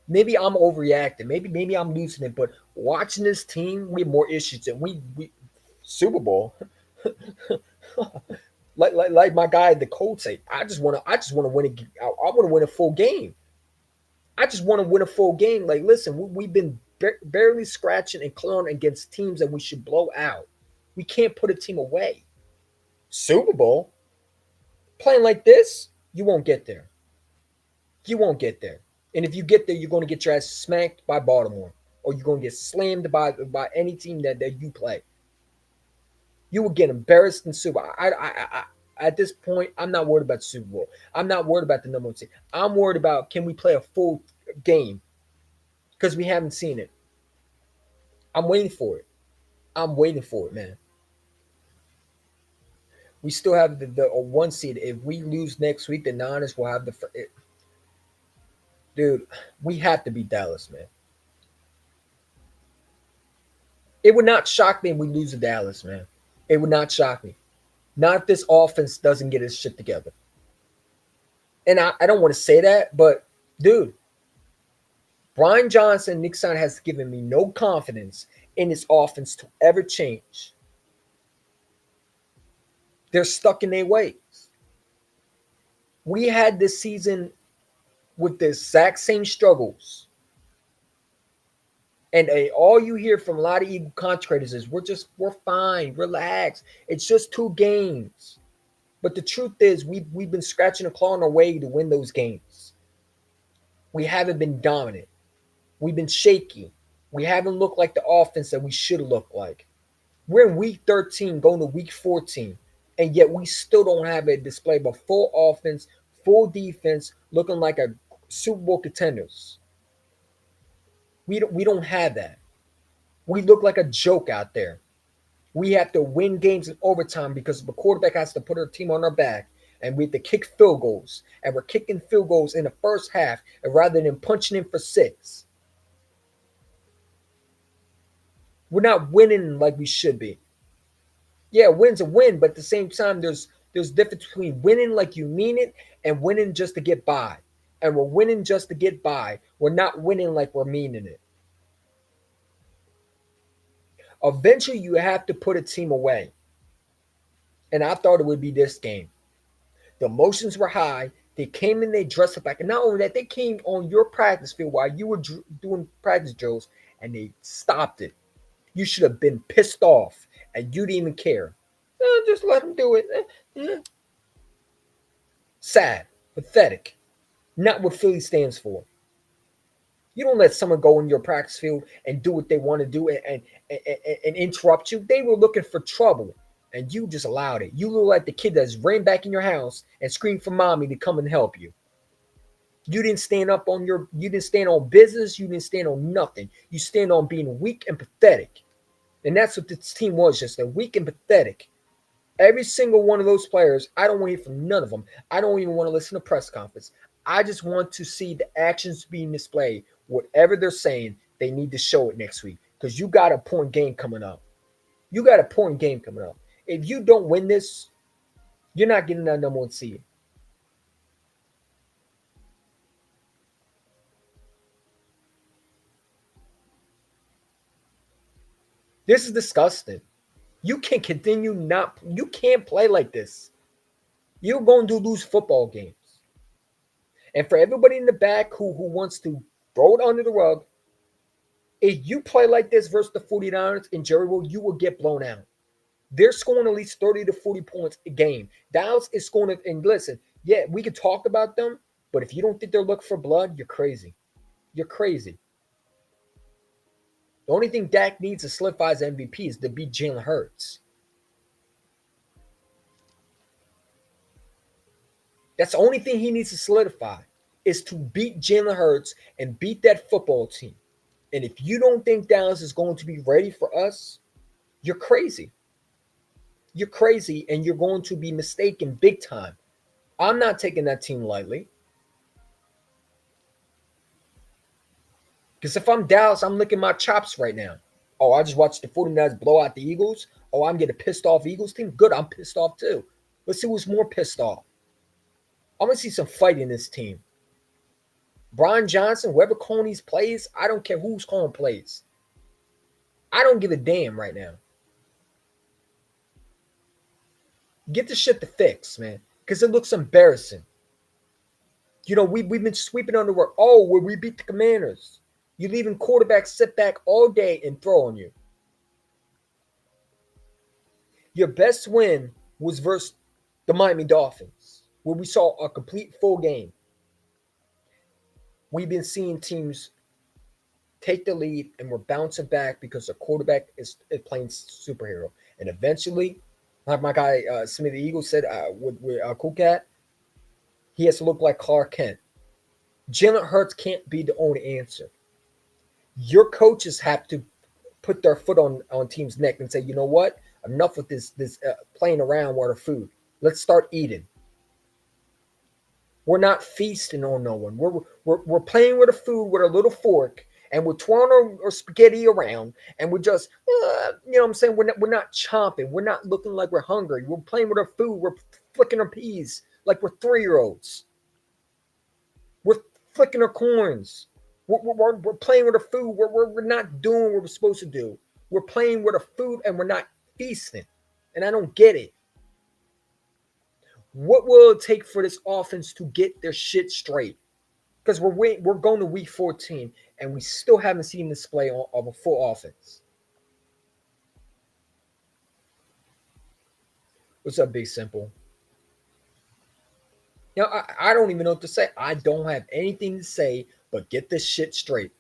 Speaker 1: Maybe I'm overreacting. Maybe I'm losing it. But watching this team, we have more issues than we Super Bowl. like my guy the Colts say, I just want to win a I want to win a full game. I just want to win a full game. Like, listen, we've been barely scratching and clawing against teams that we should blow out. We can't put a team away. Super Bowl playing like this, you won't get there. You won't get there. And if you get there, you're going to get your ass smacked by Baltimore, or you're going to get slammed by any team that you play. You will get embarrassed in Super Bowl. At this point, I'm not worried about the Super Bowl. I'm not worried about the number one seed. I'm worried about, can we play a full game, because we haven't seen it. I'm waiting for it. I'm waiting for it, man. We still have the one seed. If we lose next week, the Niners will have dude. We have to beat Dallas, man. It would not shock me if we lose to Dallas, man. It would not shock me. Not if this offense doesn't get its shit together. And I don't want to say that, but dude, Brian Johnson, Nick Sine has given me no confidence in his offense to ever change. They're stuck in their ways. We had this season with the exact same struggles. And all you hear from a lot of Eagle contractors is we're fine, relax. It's just 2 games. But the truth is, we've been scratching and clawing our way to win those games. We haven't been dominant. We've been shaky. We haven't looked like the offense that we should look like. We're in week 13 going to week 14, and yet we still don't have a display of a full offense, full defense, looking like a Super Bowl contenders. We don't have that. We look like a joke out there. We have to win games in overtime because the quarterback has to put our team on our back, and we have to kick field goals. And we're kicking field goals in the first half, and rather than punching in for 6. We're not winning like we should be. Yeah, a win's a win, but at the same time, there's difference between winning like you mean it and winning just to get by. And we're winning just to get by. We're not winning like we're meaning it. Eventually, you have to put a team away. And I thought it would be this game. The emotions were high. They came in, they dressed up like, and not only that, they came on your practice field while you were doing practice drills, and they stopped it. You should have been pissed off, and you didn't even care. Just let them do it. Sad, pathetic. Not what Philly stands for. You don't let someone go in your practice field and do what they want to do and interrupt you. They were looking for trouble, and you just allowed it. You look like the kid that's ran back in your house and screamed for mommy to come and help you. You didn't stand up on you didn't stand on business. You didn't stand on nothing. You stand on being weak and pathetic. And that's what this team was, just a weak and pathetic. Every single one of those players, I don't want to hear from none of them. I don't even want to listen to press conference. I just want to see the actions being displayed. Whatever they're saying, they need to show it next week, because you got a point game coming up. You got a point game coming up. If you don't win this, you're not getting that number one seed. This is disgusting. You can continue not. You can't play like this. You're going to lose football games. And for everybody in the back who wants to throw it under the rug, if you play like this versus the 49ers in Jerry World, you will get blown out. They're scoring at least 30 to 40 points a game. Dallas is scoring, and listen, yeah, we can talk about them, but if you don't think they're looking for blood, you're crazy. You're crazy. The only thing Dak needs to solidify as MVP is to beat Jalen Hurts. That's the only thing he needs to solidify, is to beat Jalen Hurts and beat that football team. And if you don't think Dallas is going to be ready for us, you're crazy. You're crazy and you're going to be mistaken big time. I'm not taking that team lightly. Because if I'm Dallas, I'm licking my chops right now. Oh, I just watched the 49ers blow out the Eagles. Oh, I'm getting pissed off Eagles team. Good, I'm pissed off too. Let's see who's more pissed off. I'm going to see some fight in this team. Brian Johnson, whoever calling these plays, I don't care who's calling plays. I don't give a damn right now. Get the shit to fix, man, because it looks embarrassing. You know, we've been sweeping under work. Oh, where we beat the Commanders. You're leaving quarterbacks sit back all day and throw on you. Your best win was versus the Miami Dolphins, where we saw a complete full game. We've been seeing teams take the lead and we're bouncing back because the quarterback is playing superhero. And eventually, like my guy Smith the Eagle said with Cool Cat, he has to look like Clark Kent. Jalen Hurts can't be the only answer. Your coaches have to put their foot on team's neck and say, you know what? Enough with this playing around with our food. Let's start eating. We're not feasting on no one. We're playing with the food with a little fork, and we're twirling our spaghetti around, and we're just, you know what I'm saying? We're not chomping. We're not looking like we're hungry. We're playing with our food. We're flicking our peas like we're 3-year-olds. We're flicking our corns. We're playing with our food. We're not doing what we're supposed to do. We're playing with our food, and we're not feasting. And I don't get it. What will it take for this offense to get their shit straight? Because we're going to week 14 and we still haven't seen the display of a full offense. What's up, Big Simple? You know, I don't even know what to say. I don't have anything to say but get this shit straight.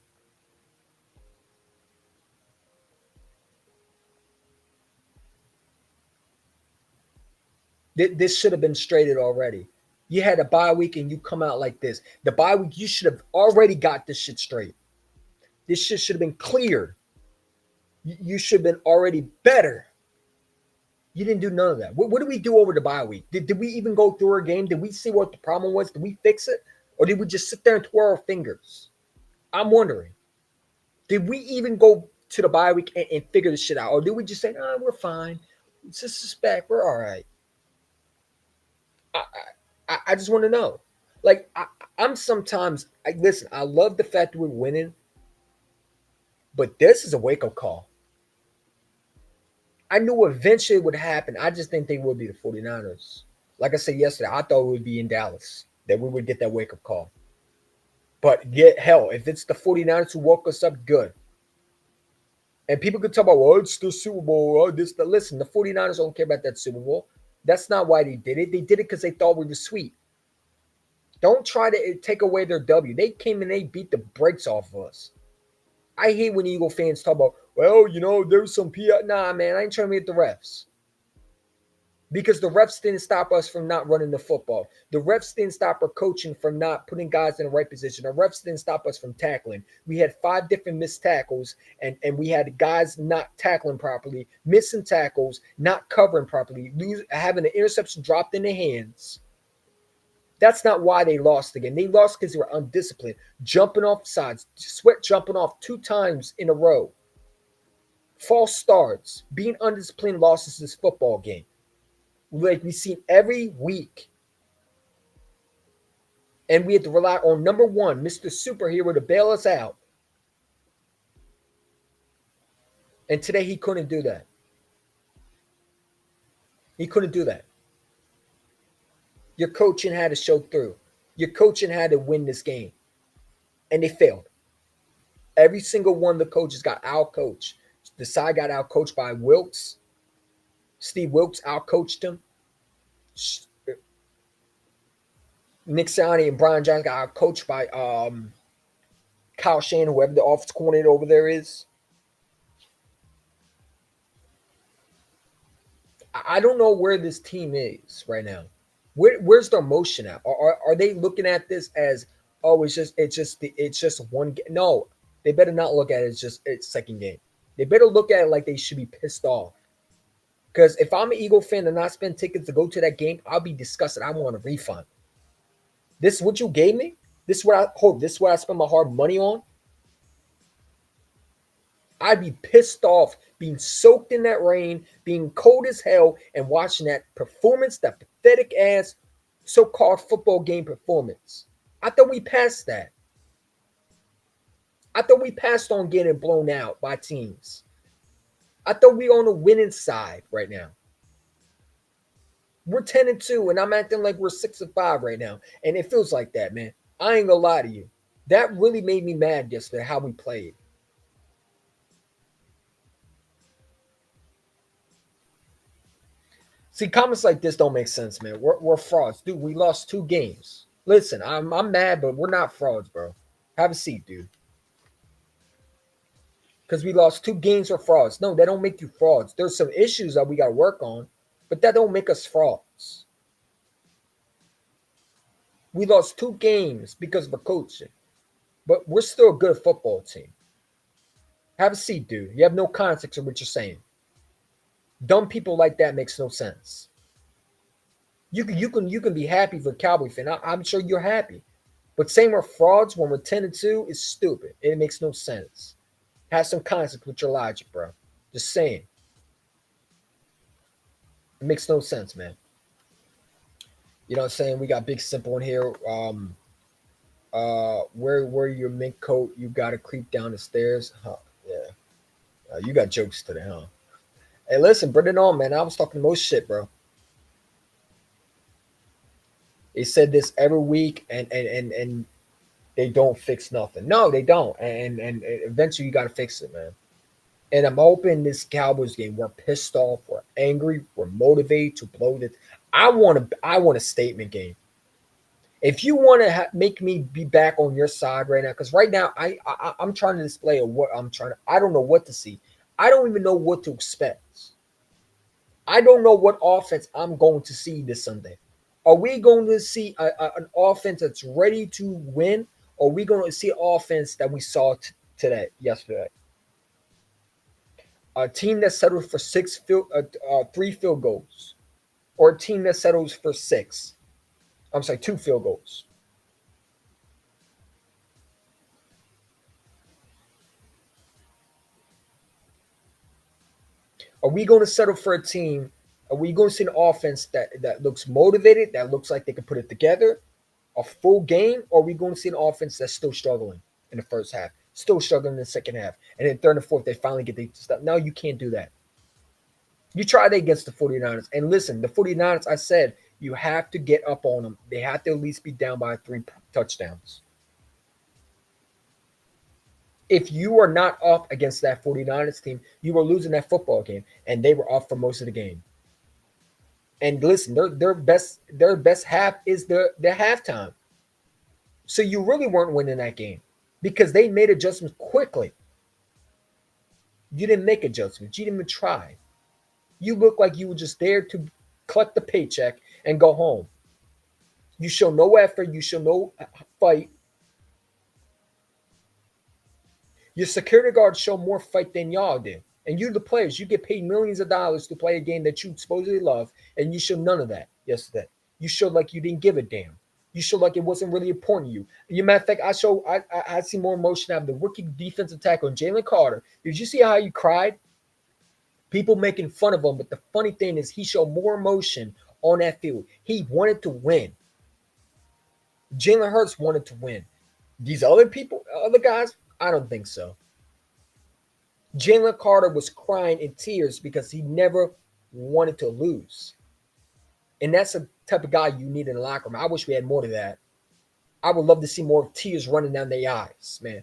Speaker 1: This should have been straighted already. You had a bye week and you come out like this. The bye week, you should have already got this shit straight. This shit should have been cleared. You should have been already better. You didn't do none of that. What did we do over the bye week? Did we even go through our game? Did we see what the problem was? Did we fix it? Or did we just sit there and twirl our fingers? I'm wondering. Did we even go to the bye week and figure this shit out? Or did we just say, we're fine. It's just suspect. We're all right. I just want to know. Like, I'm sometimes, listen, I love the fact that we're winning, but this is a wake-up call. I knew eventually it would happen. I just didn't think it would be the 49ers. Like I said yesterday, I thought it would be in Dallas, that we would get that wake-up call. But hell, if it's the 49ers who woke us up, good. And people could talk about, well, it's the Super Bowl. Listen, the 49ers don't care about that Super Bowl. That's not why they did it. They did it because they thought we were sweet. Don't try to take away their W. They came and they beat the brakes off of us. I hate when Eagle fans talk about, well, you know, there's some PI. Nah, man, I ain't trying to hit the refs. Because the refs didn't stop us from not running the football. The refs didn't stop our coaching from not putting guys in the right position. The refs didn't stop us from tackling. We had 5 different missed tackles, and we had guys not tackling properly, missing tackles, not covering properly, having an interception dropped in their hands. That's not why they lost again. They lost because they were undisciplined, jumping off sides, Sweat jumping off 2 times in a row. False starts, being undisciplined losses this football game. Like we see every week. And we had to rely on number 1, Mr. Superhero, to bail us out. And today he couldn't do that. He couldn't do that. Your coaching had to show through. Your coaching had to win this game. And they failed. Every single one of the coaches got out-coached. The side got out-coached by Wilkes. Steve Wilkes out-coached him. Nick Sirianni and Brian Johnson got out-coached by Kyle Shanahan, whoever the offensive coordinator over there is. I don't know where this team is right now. Where's their motion at? Are they looking at this as, oh, it's just one game? No, They better not look at it as just its second game. They better look at it like they should be pissed off. Because if I'm an Eagle fan and not spend tickets to go to that game, I'll be disgusted. I want a refund. This is what you gave me? This is what I hope. This is what I spend my hard money on. I'd be pissed off being soaked in that rain, being cold as hell, and watching that performance, that pathetic ass so-called football game performance. I thought we passed that. I thought we passed on getting blown out by teams. I thought we were on the winning side right now. We're 10-2, and I'm acting like we're 6-5 right now. And it feels like that, man. I ain't gonna lie to you. That really made me mad yesterday, how we played. See, comments like this don't make sense, man. We're frauds. Dude, we lost 2 games. Listen, I'm mad, but we're not frauds, bro. Have a seat, dude. Because we lost 2 games for frauds. No, that don't make you frauds. There's some issues that we got to work on, but that don't make us frauds. We lost 2 games because of the coaching, but we're still a good football team. Have a seat, dude. You have no context of what you're saying. Dumb people like that makes no sense. You can be happy for Cowboy fan. I'm sure you're happy, but saying we're frauds when we're 10-2 is stupid. It makes no sense. Have some context with your logic, bro. Just saying. It makes no sense, man. You know what I'm saying? We got Big Simple in here. Where your mink coat? You got to creep down the stairs. Huh? Yeah. You got jokes today, huh? Hey, listen, bring it on, man. I was talking the most shit, bro. They said this every week, and they don't fix nothing. No, they don't. And eventually you got to fix it, man. And I'm hoping this Cowboys game, we're pissed off, we're angry, we're motivated to blow this. I want a statement game. If you want to make me be back on your side right now, because right now I'm trying to display what I'm trying to. I don't know what to see. I don't even know what to expect. I don't know what offense I'm going to see this Sunday. Are we going to see an offense that's ready to win, or are we going to see an offense that we saw yesterday? A team that settled for 3 field goals, or a team that settles for 6. I'm sorry, 2 field goals. Are we going to settle for a team? Are we going to see an offense that looks motivated, that looks like they can put it together, a full game, or are we going to see an offense that's still struggling in the first half, still struggling in the second half, and then third and fourth they finally get the stuff? No, you can't do that. You try that against the 49ers. And listen, the 49ers, I said, you have to get up on them. They have to at least be down by 3 touchdowns. If you are not up against that 49ers team, you are losing that football game. And they were up for most of the game. And listen, their best half is their halftime. So you really weren't winning that game because they made adjustments quickly. You didn't make adjustments. You didn't even try. You look like you were just there to collect the paycheck and go home. You show no effort. You show no fight. Your security guards show more fight than y'all did. And you, the players, you get paid millions of dollars to play a game that you supposedly love, and you showed none of that yesterday. You showed like you didn't give a damn. You showed like it wasn't really important to you. As a matter of fact, I see more emotion out of the rookie defensive tackle, Jalen Carter. Did you see how you cried? People making fun of him, but the funny thing is he showed more emotion on that field. He wanted to win. Jalen Hurts wanted to win. These other people, other guys, I don't think so. Jalen Carter was crying in tears because he never wanted to lose. And that's the type of guy you need in the locker room. I wish we had more of that. I would love to see more tears running down their eyes, man.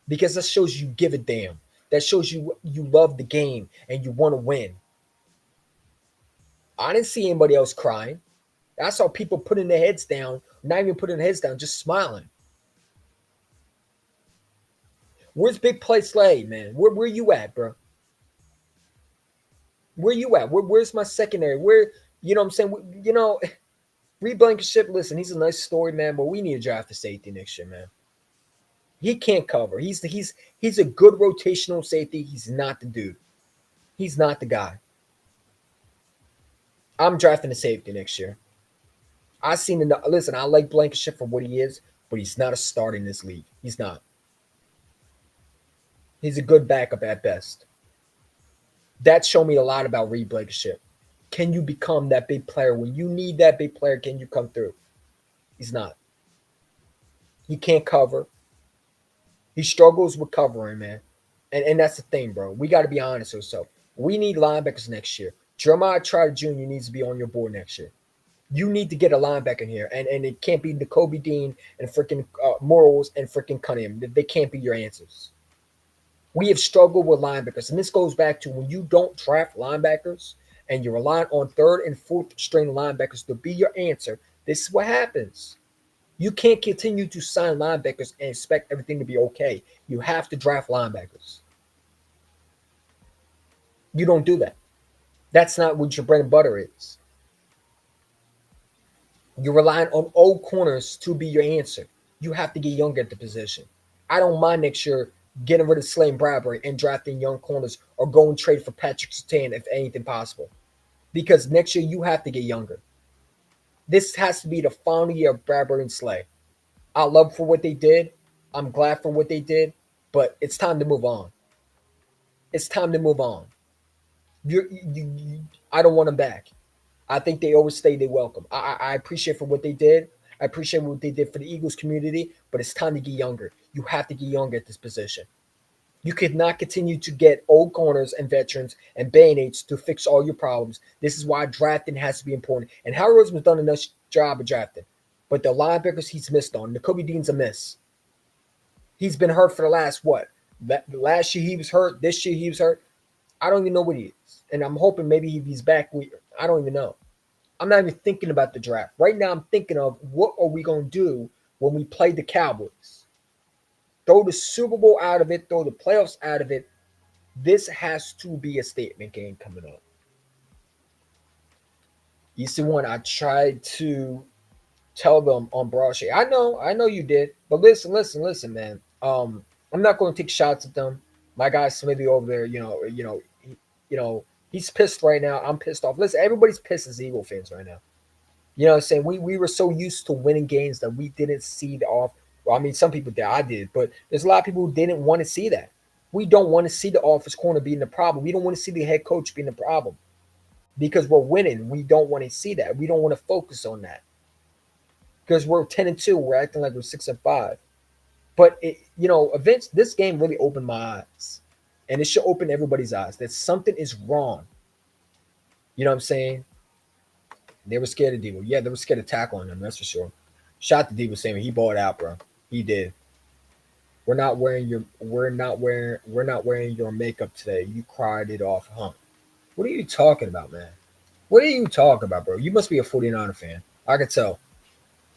Speaker 1: Because that shows you give a damn. That shows you love the game and you want to win. I didn't see anybody else crying. I saw people putting their heads down, not even putting their heads down, just smiling. Where's Big Play Slay, man? Where you at, bro? Where you at? Where's my secondary? Where, you know what I'm saying? Reed Blankenship, listen, he's a nice story, man, but we need to draft a safety next year, man. He can't cover. He's a good rotational safety. He's not the dude. He's not the guy. I'm drafting a safety next year. I seen enough. Listen, I like Blankenship for what he is, but he's not a starter in this league. He's not. He's a good backup at best. That showed me a lot about Reed Blankenship. Can you become that big player when you need that big player? Can you come through? He's not. He can't cover. He struggles with covering, man. And that's the thing, bro. We got to be honest with ourselves. We need linebackers next year. Jeremiah Trotter Jr. needs to be on your board next year. You need to get a linebacker in here, and it can't be N'Kobe Dean and freaking Morals and freaking Cunningham. They can't be your answers. We have struggled with linebackers, and this goes back to when you don't draft linebackers and you're relying on third and fourth string linebackers to be your answer. This is what happens. You can't continue to sign linebackers and expect everything to be okay. You have to draft linebackers. You don't do that. That's not what your bread and butter is. You're relying on old corners to be your answer. You have to get younger at the position. I don't mind next year getting rid of Slane Bradbury and drafting young corners or going trade for Patrick Surtain if anything possible. Because next year you have to get younger. This has to be the final year of Bradbury and Slay. I love for what they did. I'm glad for what they did, but it's time to move on. It's time to move on. I don't want them back. I think they overstayed their welcome. I appreciate for what they did. I appreciate what they did for the Eagles community, but it's time to get younger. You have to get younger at this position. You could not continue to get old corners and veterans and band-aids to fix all your problems. This is why drafting has to be important. And Howard Roseman's done a nice job of drafting. But the linebackers he's missed on. N'Kobe Dean's a miss. He's been hurt for the last what? Last year he was hurt. This year he was hurt. I don't even know what he is. And I'm hoping maybe he's back. I don't even know. I'm not even thinking about the draft. Right now I'm thinking of what are we going to do when we play the Cowboys. Throw the Super Bowl out of it. Throw the playoffs out of it. This has to be a statement game coming up. ec1, I tried to tell them on Broadway. I know you did. But listen, man. I'm not going to take shots at them. My guy Smithy over there, he's pissed right now. I'm pissed off. Listen, everybody's pissed as Eagle fans right now. You know what I'm saying? We were so used to winning games that we didn't see the off. Well, I mean, some people did. I did. But there's a lot of people who didn't want to see that. We don't want to see the office corner being the problem. We don't want to see the head coach being the problem. Because we're winning. We don't want to see that. We don't want to focus on that. Because we're 10-2. We're acting like we're 6-5. But events. This game really opened my eyes, and it should open everybody's eyes that something is wrong. You know what I'm saying? They were scared of Debo. Yeah, they were scared of tackling him. That's for sure. Shot to Debo saying he balled out, bro. He did. We're not wearing your makeup today. You cried it off, huh? What are you talking about, man? What are you talking about, bro? You must be a 49er fan. I could tell.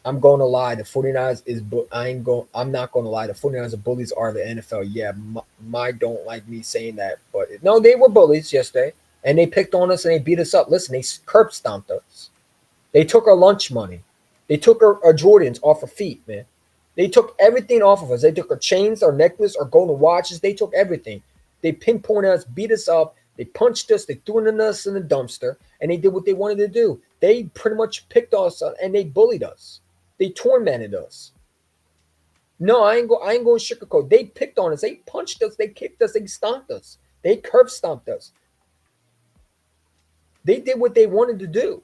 Speaker 1: I'm going to lie. The 49ers is. I'm not going to lie. The 49ers of bullies are the NFL. Yeah, my don't like me saying that, but no, they were bullies yesterday, and they picked on us and they beat us up. Listen, they curb stomped us. They took our lunch money. They took our Jordans off our feet, man. They took everything off of us. They took our chains, our necklace, our golden watches. They took everything. They pinpointed us, beat us up. They punched us. They threw us in the dumpster, and they did what they wanted to do. They pretty much picked us and they bullied us. They tormented us. No, I ain't going to sugarcoat. They picked on us. They punched us. They kicked us. They stomped us. They curb stomped us. They did what they wanted to do.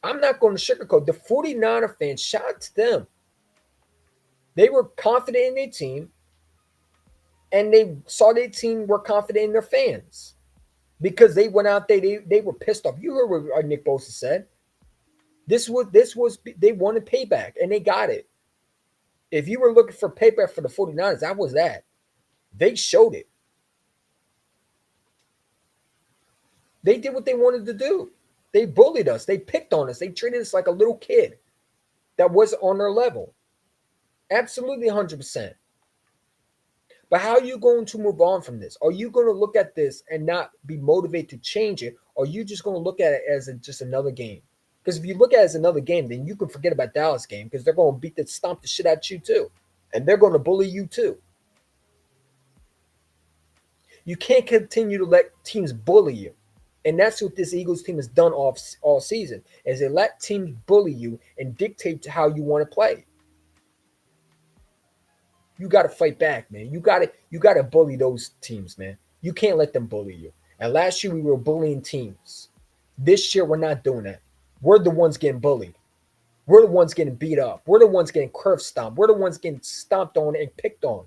Speaker 1: I'm not going to sugarcoat. The 49er fans, shout out to them. They were confident in their team, and they saw their team were confident in their fans because they went out there. They were pissed off. You heard what Nick Bosa said. This was they wanted payback, and they got it. If you were looking for payback for the 49ers, that was that. They showed it. They did what they wanted to do. They bullied us. They picked on us. They treated us like a little kid that was on their level. Absolutely 100%. But how are you going to move on from this? Are you going to look at this and not be motivated to change it? Or are you just going to look at it as just another game? Because if you look at it as another game, then you can forget about Dallas game because they're going to stomp the shit out you too. and they're going to bully you too. You can't continue to let teams bully you. And that's what this Eagles team has done all season, is they let teams bully you and dictate how you want to play. You got to fight back, man. You got to bully those teams, man. You can't let them bully you. And last year we were bullying teams. This year we're not doing that. We're the ones getting bullied. We're the ones getting beat up. We're the ones getting curve stomped. We're the ones getting stomped on and picked on.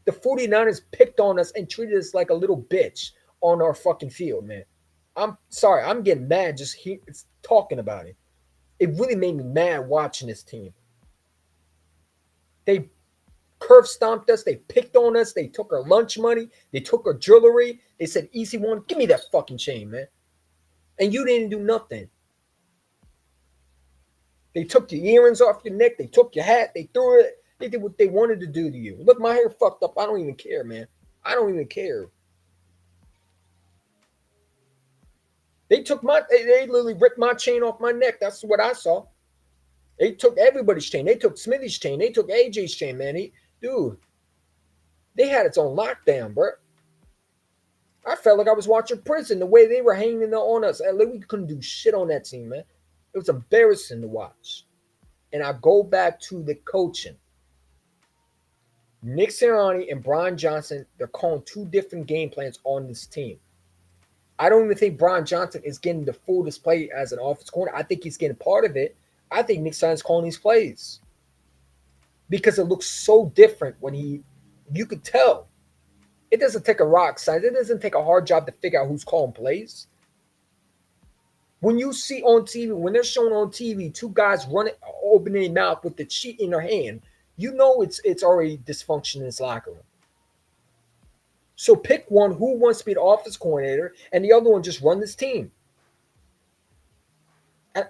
Speaker 1: The 49ers picked on us and treated us like a little bitch on our fucking field, man. I'm sorry. I'm getting mad just talking about it. It really made me mad watching this team. They curve stomped us. They picked on us. They took our lunch money. They took our jewelry. They said, ec1, give me that fucking chain, man. And you didn't do nothing. They took your earrings off your neck. They took your hat. They threw it. They did what they wanted to do to you. Look, my hair fucked up. I don't even care, man. I don't even care. They literally ripped my chain off my neck. That's what I saw. They took everybody's chain. They took Smithy's chain. They took AJ's chain, man. Dude, they had its own lockdown, bro. I felt like I was watching prison the way they were hanging on us. We couldn't do shit on that team, man. It was embarrassing to watch. And I go back to the coaching. Nick Sirianni and Brian Johnson, they're calling two different game plans on this team. I don't even think Brian Johnson is getting the full display as an offense corner. I think he's getting part of it. I think Nick Sirianni's calling these plays because it looks so different when you could tell. It doesn't take a rock science. It doesn't take a hard job to figure out who's calling plays. When you see on TV, when they're showing on TV, two guys running, opening their mouth with the sheet in their hand, you know it's already dysfunction in this locker room. So pick one who wants to be the offense coordinator, and the other one just run this team.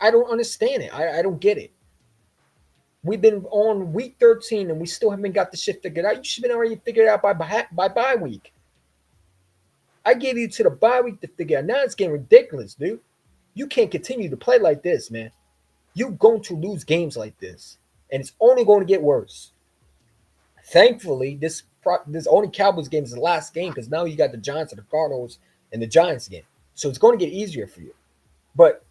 Speaker 1: I don't understand it. I don't get it. We've been on week 13 and we still haven't got the shit figured out. You should have been already figured out by bye week. I gave you to the bye week to figure out. Now it's getting ridiculous, dude. You can't continue to play like this, man. You're going to lose games like this, and it's only going to get worse. Thankfully, this only Cowboys game is the last game because now you got the Giants and the Cardinals and the Giants again. So it's going to get easier for you. But,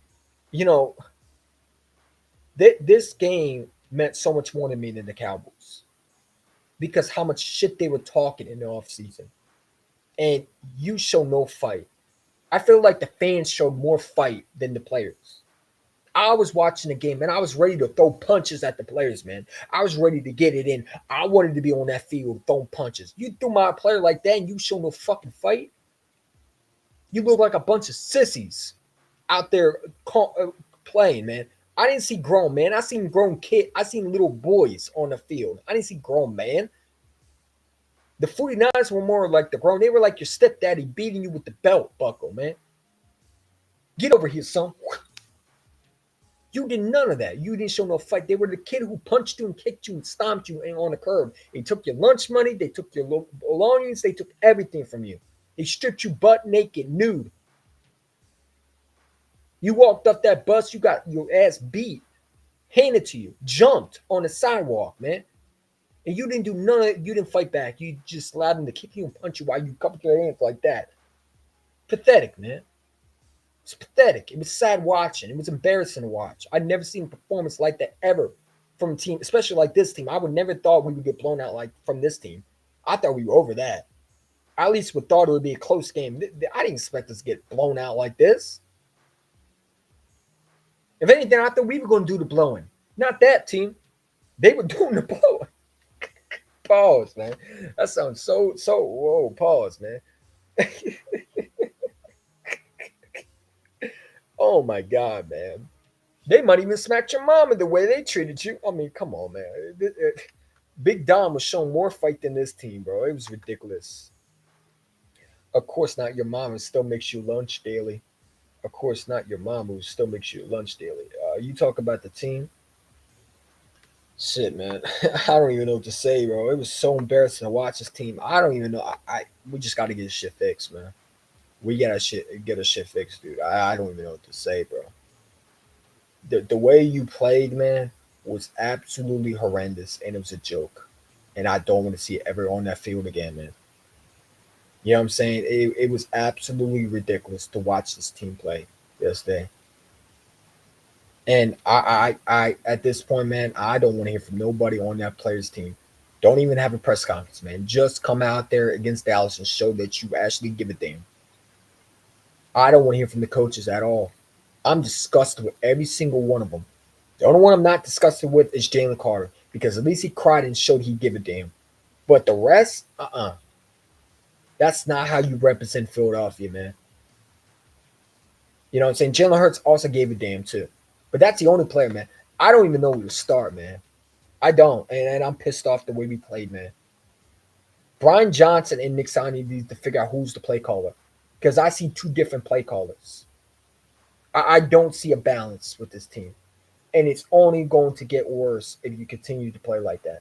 Speaker 1: this game meant so much more to me than the Cowboys because how much shit they were talking in the offseason. And you show no fight. I feel like the fans showed more fight than the players. I was watching the game, and I was ready to throw punches at the players, man. I was ready to get it in. I wanted to be on that field throwing punches. You threw my player like that, and you show no fucking fight? You look like a bunch of sissies out there playing, man. I didn't see grown, man. I seen grown kids. I seen little boys on the field. I didn't see grown, man. The 49ers were more like the grown. They were like your stepdaddy beating you with the belt buckle, man. Get over here, son. You did none of that. You didn't show no fight. They were the kid who punched you and kicked you and stomped you on the curb. They took your lunch money. They took your belongings. They took everything from you. They stripped you butt naked, nude. You walked up that bus. You got your ass beat, handed to you, jumped on the sidewalk, man. And you didn't do none of it. You didn't fight back. You just allowed them to kick you and punch you while you cupped your hands like that. Pathetic, man. It's pathetic. It was sad watching. It was embarrassing to watch. I'd never seen a performance like that ever from a team, especially like this team. I would never thought we would get blown out like from this team. I thought we were over that. I at least would thought it would be a close game. I didn't expect us to get blown out like this. If anything, I thought we were going to do the blowing. Not that team. They were doing the blowing. Pause, man. That sounds so, whoa, pause, man. Oh, my God, man. They might even smack your mama the way they treated you. I mean, come on, man. Big Dom was showing more fight than this team, bro. It was ridiculous. Of course not. Your mama still makes you lunch daily. Of course not. Your mama who still makes you lunch daily. You talk about the team. Shit, man. I don't even know what to say, bro. It was so embarrassing to watch this team. I don't even know. We just got to get this shit fixed, man. We gotta get a shit fixed, dude. I don't even know what to say, bro. The way you played, man, was absolutely horrendous, and it was a joke. and I don't want to see it ever on that field again, man. You know what I'm saying? It was absolutely ridiculous to watch this team play yesterday. And at this point, man, I don't want to hear from nobody on that players team. Don't even have a press conference, man. Just come out there against Dallas and show that you actually give a damn. I don't want to hear from the coaches at all. I'm disgusted with every single one of them. The only one I'm not disgusted with is Jalen Carter because at least he cried and showed he give a damn. But the rest, that's not how you represent Philadelphia, man. You know what I'm saying? Jalen Hurts also gave a damn too. But that's the only player, man. I don't even know who to start, man. I don't. And I'm pissed off the way we played, man. Brian Johnson and Nick Sani need to figure out who's the play caller. Because I see two different play callers. I don't see a balance with this team. And it's only going to get worse if you continue to play like that.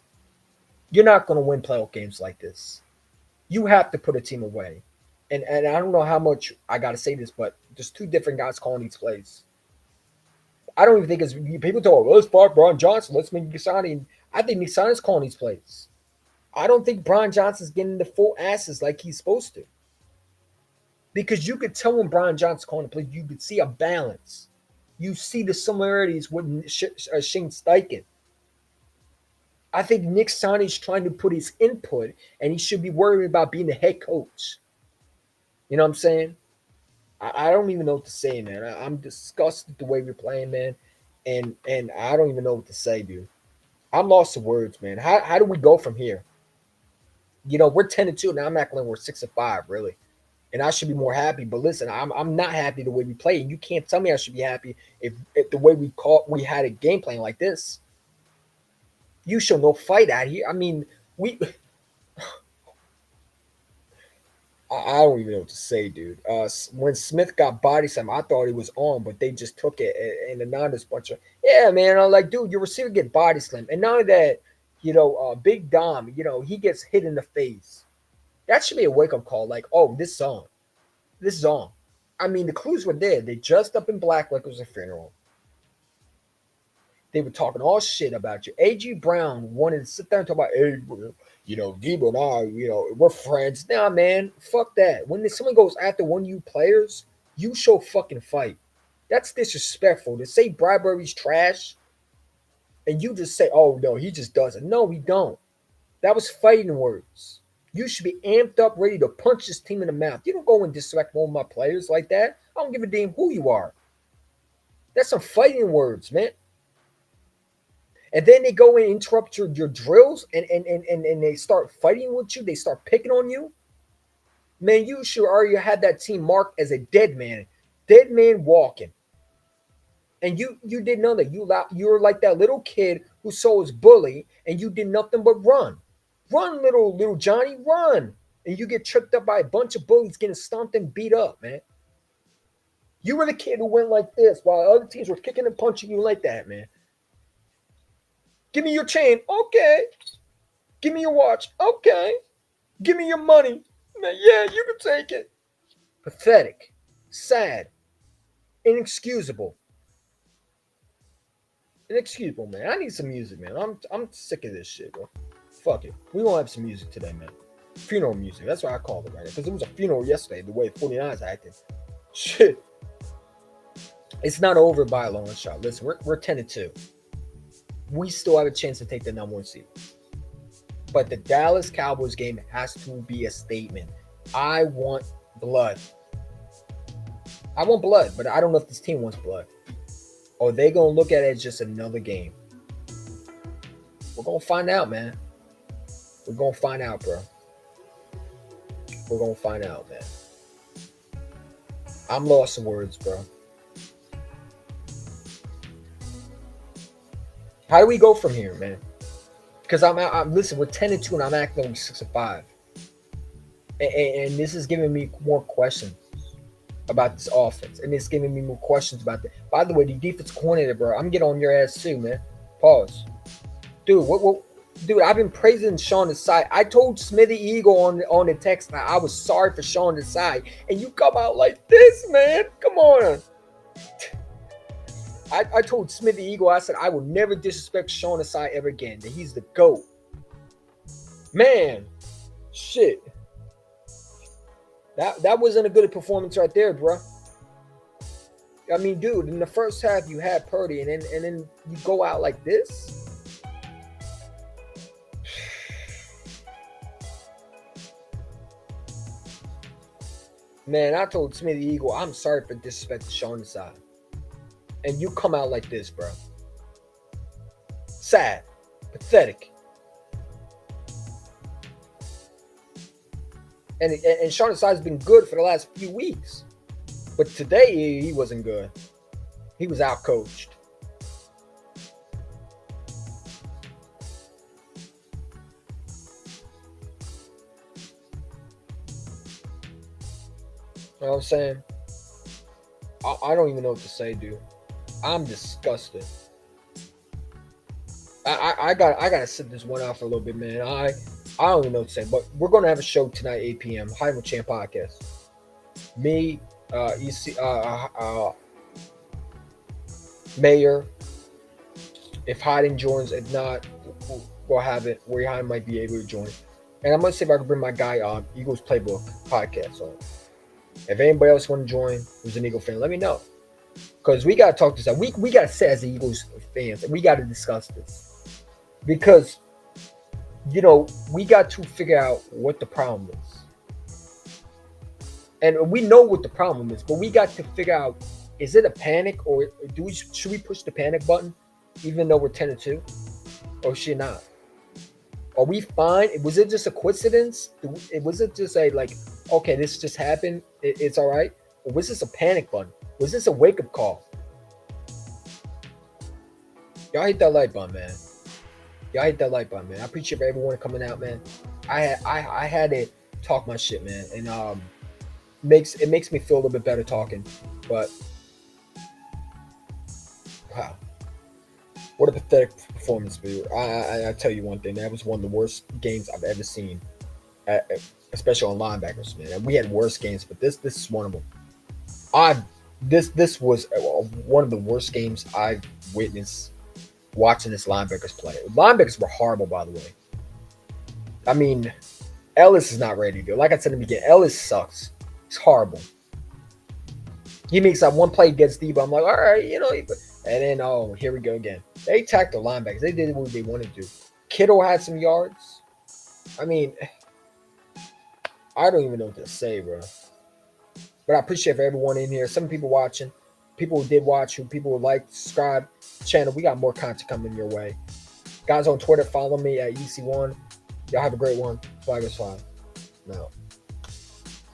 Speaker 1: You're not going to win playoff games like this. You have to put a team away. And I don't know how much I got to say this, but there's two different guys calling these plays. I don't even think it's people talk, well, let's fire Brian Johnson, let's make Nisani. I think Nisani's calling these plays. I don't think Brian Johnson's getting the full asses like he's supposed to. Because you could tell when Brian Johnson's calling the plays, you could see a balance. You see the similarities with Shane Steichen. I think Nick Sani's trying to put his input, and he should be worried about being the head coach. You know what I'm saying? I don't even know what to say, man. I'm disgusted the way we're playing, man. And I don't even know what to say, dude. I'm lost for words, man. How do we go from here? You know, we're 10-2, and I'm acting like we're 6-5, really. And I should be more happy. But listen, I'm not happy the way we play. And you can't tell me I should be happy if the way we had a game plan like this. You show no fight out here. I mean, I don't even know what to say, dude. When Smith got body slammed, I thought he was on, but they just took it and the Niners bunch of yeah, man. I'm like, dude, your receiver get body slammed, and not only that, Big Dom, he gets hit in the face. That should be a wake up call. Like, oh, this is on. This is on. I mean, the clues were there. They dressed up in black like it was a funeral. They were talking all shit about you. A.G. Brown wanted to sit there and talk about, hey, Debo and I, we're friends. Nah, man, fuck that. When someone goes after one of you players, you show fucking fight. That's disrespectful. To say Bradbury's trash and you just say, oh, no, he just doesn't. No, he don't. That was fighting words. You should be amped up, ready to punch this team in the mouth. You don't go and disrespect one of my players like that. I don't give a damn who you are. That's some fighting words, man. And then they go and interrupt your drills and they start fighting with you. They start picking on you. Man, you should already have that team marked as a dead man walking. And you did none of that. You were like that little kid who saw his bully and you did nothing but run. Run, little Johnny, run. And you get tripped up by a bunch of bullies getting stomped and beat up, man. You were the kid who went like this while other teams were kicking and punching you like that, man. Give me your chain. Okay. Give me your watch. Okay. Give me your money. Man, yeah, you can take it. Pathetic. Sad. Inexcusable. Inexcusable, man. I need some music, man. I'm sick of this shit, bro. Fuck it. We gonna have some music today, man. Funeral music. That's what I called it right now. Because it was a funeral yesterday, the way 49ers acted. Shit. It's not over by a long shot. Listen, we're 10-2. We still have a chance to take the number 1 seed. But the Dallas Cowboys game has to be a statement. I want blood. I want blood, but I don't know if this team wants blood. Or they going to look at it as just another game. We're going to find out, man. We're going to find out, bro. We're going to find out, man. I'm lost in words, bro. How do we go from here, man? Because I'm listen, we're 10-2 and I'm acting like 6-5. And this is giving me more questions about this offense. And it's giving me more questions about that. By the way, the defense coordinator, bro, I'm getting on your ass too, man. Pause. Dude, dude, I've been praising Sean Desai. I told Smithy Eagle on the text that I was sorry for Sean Desai. And you come out like this, man. Come on. I told Smithy Eagle, I said, I will never disrespect Sean Desai ever again. That he's the GOAT. Man, shit. That wasn't a good performance right there, bro. I mean, dude, in the first half you had Purdy, and then you go out like this. Man, I told Smithy Eagle, I'm sorry for disrespecting Sean Desai. And you come out like this, bro. Sad. Pathetic. And Sean Desai's been good for the last few weeks. But today, he wasn't good. He was out-coached. You know what I'm saying? I don't even know what to say, dude. I'm disgusted. I gotta sit this one out for a little bit, man. I don't even know what to say, but we're gonna have a show tonight, 8 p.m. High with Champ podcast. Me, Mayor. If Hyden joins, if not, we'll have it where Hyden might be able to join. And I'm gonna see if I can bring my guy on Eagles Playbook podcast on. If anybody else want to join who's an Eagle fan, let me know. Because we gotta talk this out. We gotta say as the Eagles fans, we gotta discuss this. Because, you know, we got to figure out what the problem is. And we know what the problem is, but we got to figure out, is it a panic, or should we push the panic button even though we're 10-2? Or should not? Are we fine? Was it just a coincidence? Was it just a like, okay, this just happened, it's all right? Or was this a panic button? Was this a wake-up call? Y'all hit that like button, man. Y'all hit that like button, man. I appreciate everyone coming out, man. I had to talk my shit, man, and it makes me feel a little bit better talking. But wow, what a pathetic performance, dude. I tell you one thing, that was one of the worst games I've ever seen, especially on linebackers, man. And we had worse games, but this is one of them. This was one of the worst games I've witnessed watching this linebackers play. Linebackers were horrible, by the way. I mean, Ellis is not ready, dude. Like I said in the beginning, Ellis sucks. He's horrible. He makes that one play against Steve. I'm like, all right, you know. And then, oh, here we go again. They attacked the linebackers. They did what they wanted to do. Kittle had some yards. I mean, I don't even know what to say, bro. But I appreciate everyone in here. Some people watching. People who did watch, who people would like, subscribe to the channel. We got more content coming your way. Guys on Twitter, follow me at ec1. Y'all have a great one. Flag is fine. No.